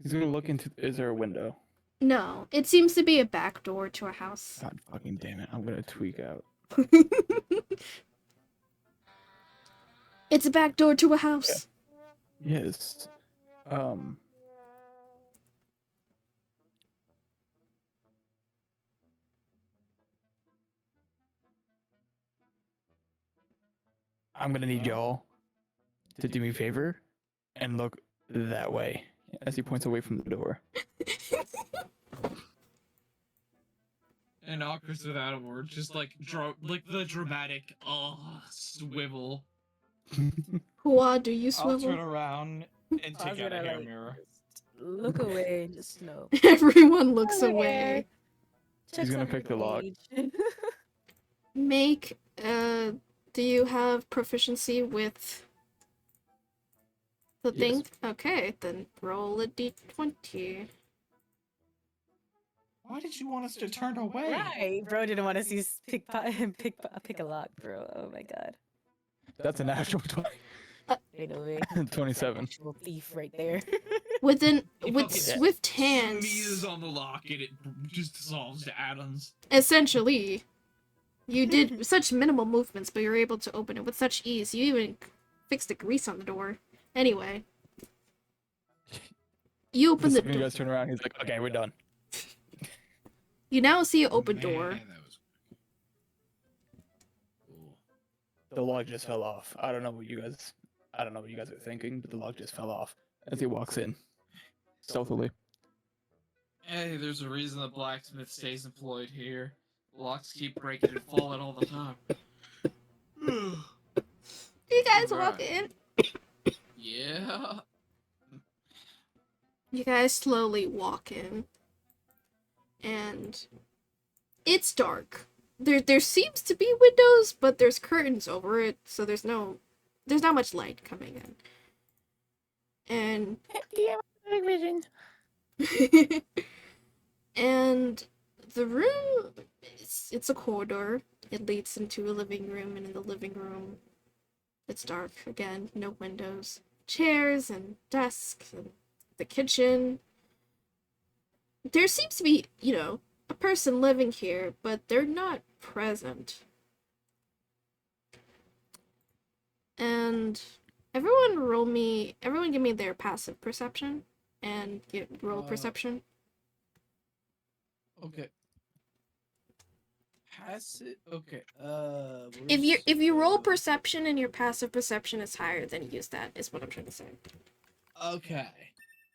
He's gonna look into. Is there a window? No, it seems to be a back door to a house. God fucking damn it! I'm gonna tweak out. It's a back door to a house. Yes. I'm gonna need y'all to do me a favor and look that way as he points away from the door. And Ockers without a word, just like the dramatic swivel. Hua, do you I'll turn swivel? around and I was take out a gonna, hair like, mirror. Look away and just know. Everyone looks Over away. Checks gonna under pick the the lock. page. Make, do you have proficiency with the Yes. thing? Okay, then roll a d20. Why did you want us to turn away? Right, bro didn't want to see pick a lock, bro. Oh my god. That's an actual Ain't no way. 27. Actual thief right there. With He with fucking swift Sneezes hands, on the lock and it just dissolves to atoms. essentially, you did such minimal movements, but you're able to open it with such ease. You even fixed the grease on the door. Anyway, you open The the second you door. guys turn around, he's like, "Okay, we're done." You now see an open door. Man, that was cool. The log just fell off. I don't know what you guys are thinking, but the log just fell off as he walks in. Stealthily. Hey, there's a reason the blacksmith stays employed here. Locks keep breaking and falling all the time. You guys walk Right. in. Yeah. You guys slowly walk in. And it's dark. There seems to be windows, but there's curtains over it, so there's not much light coming in. And and the room, it's a corridor. It leads into a living room, and in the living room, it's dark again. No windows, chairs and desks, and the kitchen. There seems to be, a person living here, but they're not present. And everyone give me their passive perception and roll perception. Okay. Passive. Okay. If you roll perception and your passive perception is higher, then use that. Is what I'm trying to say. Okay.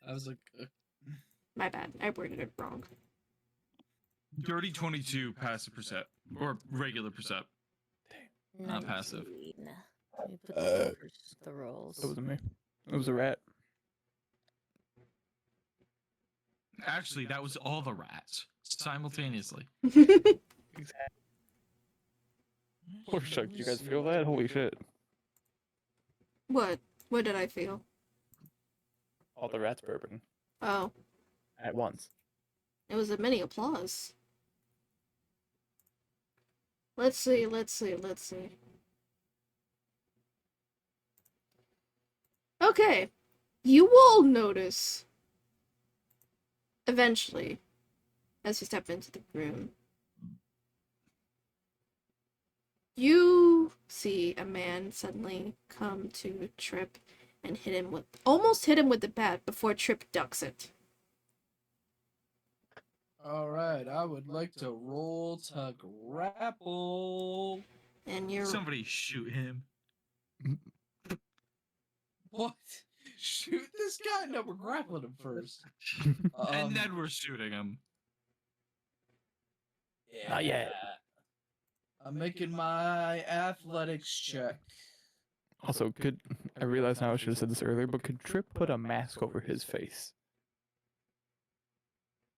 I was like, My bad. I worded it wrong. Dirty 22 passive percept or regular percept. Not passive. 19. Let me put the rolls. That wasn't me. It was a rat. Actually, that was all the rats simultaneously. Poor Chuck, did you guys feel that? Holy shit. What? What did I feel? All the rats burping Oh, at once. it was a mini applause. Let's see. Okay. You all notice, eventually, as you step into the room, you see a man suddenly come to Trip and almost hit him with the bat before Trip ducks it. alright, I would like to roll to grapple. And you're Somebody shoot him. What? Shoot this guy? No, we're grappling him first. And then we're shooting him. Yeah. Not yet. I'm making my athletics check. Also, I realize now I should have said this earlier, but could Trip put a mask over his face?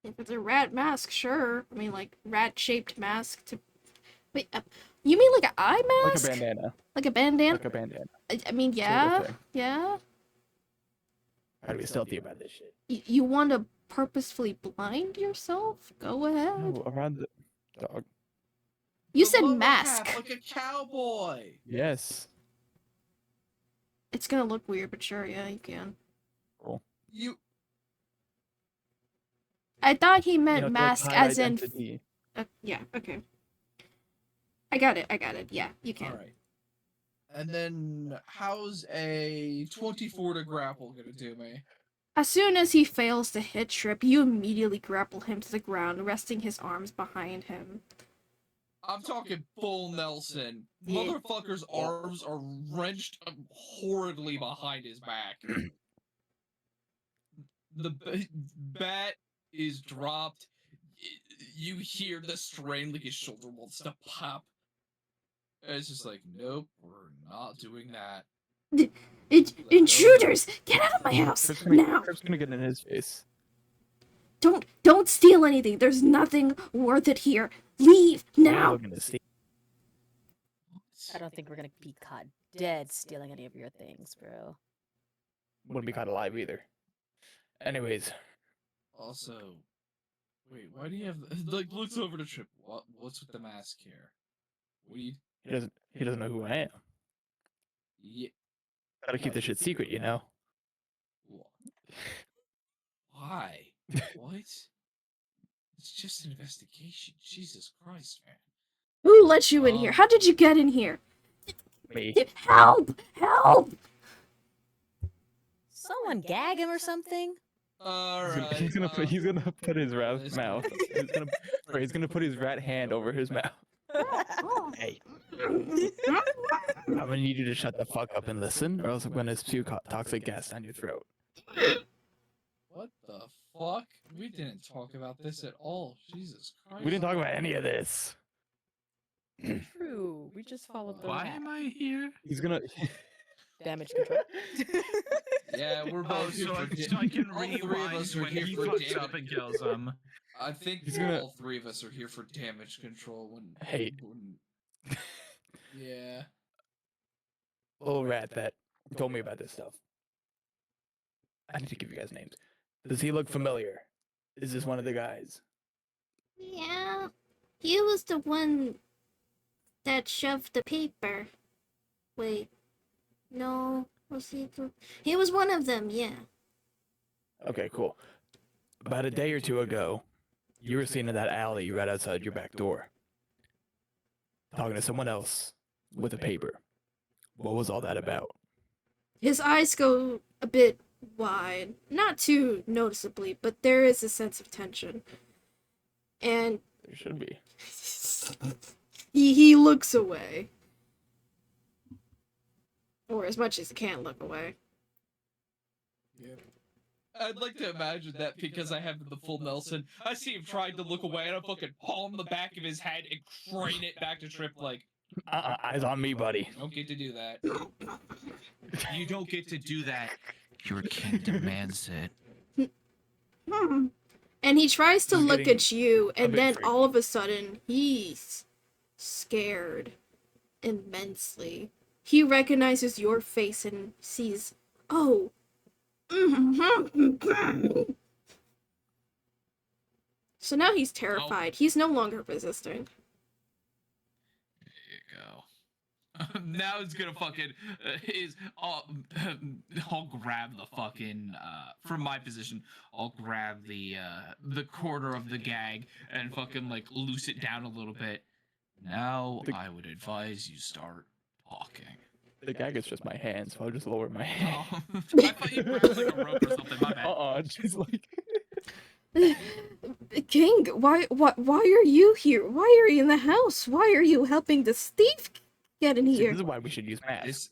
If it's a rat mask, sure. I mean, like, rat-shaped mask to... Wait, you mean like an eye mask? Like a bandana. Like a bandana? Like a bandana. I mean, yeah. thing. Yeah. Gotta be stealthy about this shit. You want to purposefully blind yourself? Go ahead. No, around the dog. You The said lumber mask. cap, like a cowboy. Yes. It's gonna look weird, but sure, yeah, you can. You. I thought he You meant know, to, like, mask hide as in... identity. yeah, okay. I got it, yeah, you can. Alright. And then, how's a 24 to grapple gonna do me? As soon as he fails to hit Trip, you immediately grapple him to the ground, resting his arms behind him. I'm talking full Nelson. Yeah. Motherfucker's arms are wrenched horridly behind his back. The bat is dropped. You hear the strain, like his shoulder wants to pop. And it's just like, nope, we're not doing that. Intruders! Get out of my house! Now! Trip's gonna get in his face. Don't steal anything! There's nothing worth it here! Leave! Now! Looking to see. I don't think we're gonna be caught dead stealing any of your things, bro. Wouldn't be caught alive either. Anyways, Also, wait, why do you have like looks over to Trip? What's with the mask here? What do you? he doesn't know who I am. Yeah. Gotta keep this shit secret, you know. Why? What? It's just an investigation. Jesus Christ, man. Who let you in here? How did you get in here? Me. Help! Help! Someone gag him or something? All He's gonna, right. he's gonna put his rat this- mouth. He's gonna put his rat hand over his mouth. Hey, I'm gonna need you to shut the fuck up and listen, or else I'm gonna spew toxic gas down your throat. What the fuck? We didn't talk about this at all. Jesus Christ. We didn't talk about any of this. True. We just followed the Why rat. am I here? He's gonna. Damage control. Yeah, we're Oh, both here so for I can all three of rewind us are when here he for fucks damage. up and kills him. I think He's gonna- all three of us are here for damage control when. Hey. Yeah. Little rat that told me about this stuff. I need to give you guys names. Does he look familiar? Is this one of the guys? Yeah. He was the one that shoved the paper. Wait. No. Was he the... He was one of them, yeah. Okay, cool. About a day or two ago, you were seen in that alley right outside your back door, talking to someone else with a paper. What was all that about? His eyes go a bit wide. Not too noticeably, but there is a sense of tension. And There should be. he looks away. Or as much as he can look away. I'd like to imagine that because I have the full Nelson, I see him trying to look away and I fucking palm the back of his head and crane it back to Trip like, Eyes on me, buddy. don't get to do that. You don't get to do that. Your king demands it. And he tries to He's look getting at you, a and bit then freaky. all of a sudden, he's scared immensely. He recognizes your face and sees, oh. So now he's terrified. He's no longer resisting. There you go. Now it's gonna fucking I'll grab the fucking from my position. I'll grab the corner of the gag and fucking like loose it down a little bit. Now I would advise you start talking. The gag is just my hands, so I'll just lower my hand. Oh, I thought you grabbed like a rope or something. My bad. Just like. King, why are you here? Why are you in the house? Why are you helping this thief get in See, here? this is why we should use masks. This-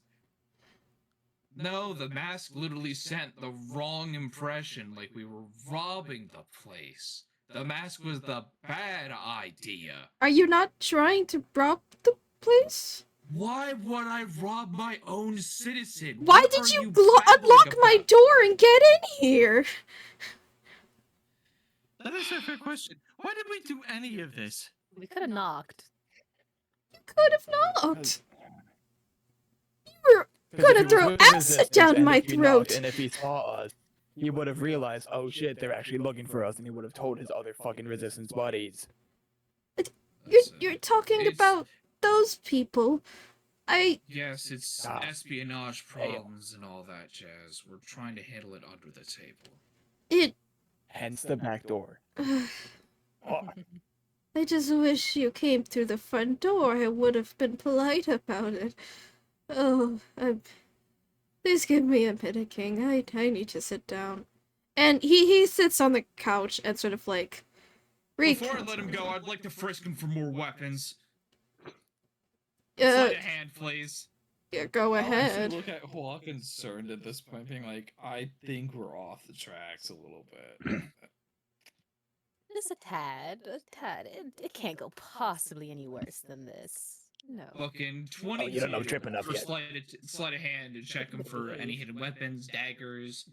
No, the mask literally sent the wrong impression, like we were robbing the place. The mask was the bad idea. Are you not trying to rob the place? Why would I rob my own citizen? Why What did are you babbling unlock my about? door and get in here? That is a fair question. Why did we do any of this? We could have knocked. Could have knocked. Because Gonna if he throw was with acid resistance down and my if he knocked throat. And if he saw us, he would have realized, oh shit, they're actually looking for us, and he would have told his other fucking resistance buddies. You're talking It's- about those people. Yes, it's Ah. espionage problems and all that jazz. We're trying to handle it under the table. It. Hence the back door. Oh, I just wish you came through the front door. I would have been polite about it. Oh, please give me a minute, King. I need to sit down. And he sits on the couch and sort of like Before I let him go, I'd like to frisk him for more weapons. Uh, Sleight of hand, please. yeah, go I ahead. look at Hua concerned at this point, being like, I think we're off the tracks a little bit. Just a tad. It can't go possibly any worse than this. No. Fucking 22 you don't know trip enough for yet. sleight of hand to check him for any hidden weapons, daggers,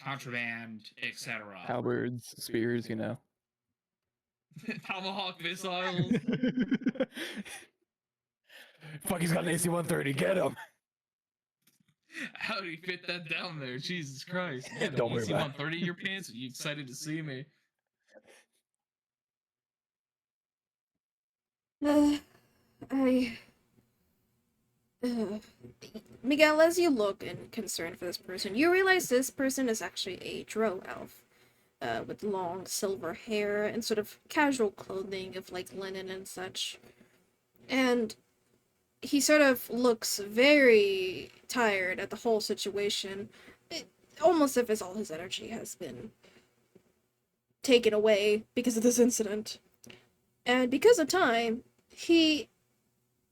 contraband, etc. halberds, spears, you know. Tomahawk missiles. Fuck, he's got an AC-130. Get him. How do you fit that down there? Jesus Christ. You Don't worry about it. 130 in your pants? Are you excited to see me? Miguel, as you look and concern for this person, you realize this person is actually a drow elf, with long silver hair and sort of casual clothing of like linen and such. And he sort of looks very tired at the whole situation. almost if all his energy has been taken away because of this incident. And because of time, he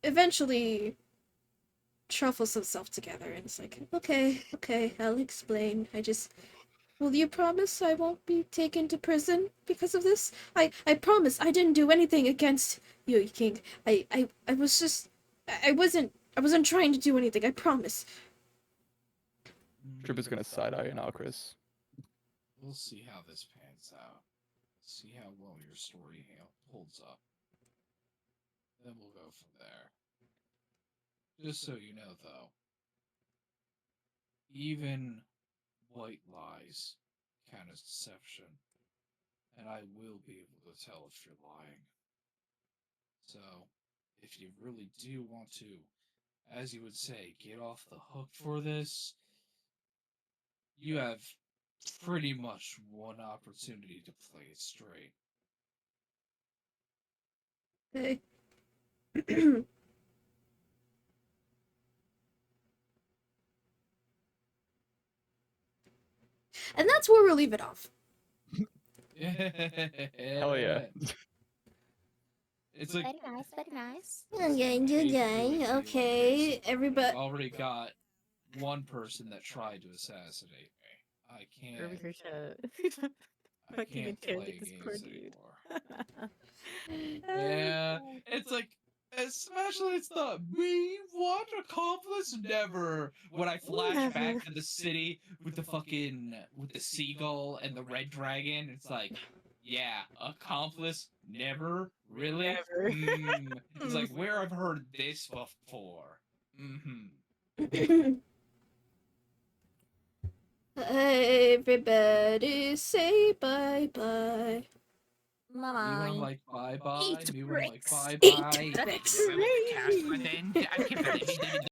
eventually truffles himself together and is like, okay, I'll explain. Will you promise I won't be taken to prison because of this? I promise I didn't do anything against you, King. I was just, I wasn't trying to do anything, I promise. Trip is gonna side eye now, Chris. We'll see how this pans out. See how well your story holds up. Then we'll go from there. Just so you know, though, even white lies count as deception, and I will be able to tell if you're lying. So, if you really do want to, as you would say, get off the hook for this, you have pretty much one opportunity to play it straight. Okay. And that's where we'll leave it off. Hell yeah. It's like Very nice, very nice. Okay, okay, okay, everybody. already got one person that tried to assassinate me. I can't. I can't play games anymore. Yeah, it's like, especially it's the me what accomplice never. When I flash back to the city with the seagull and the red dragon, it's like, yeah, accomplice never really. Never. It's like where I've heard this before. Mm-hmm. Everybody say bye bye. Me when I'm like bye bye. Eat Me when I'm like bricks. bye Eat bye. bricks. I can't believe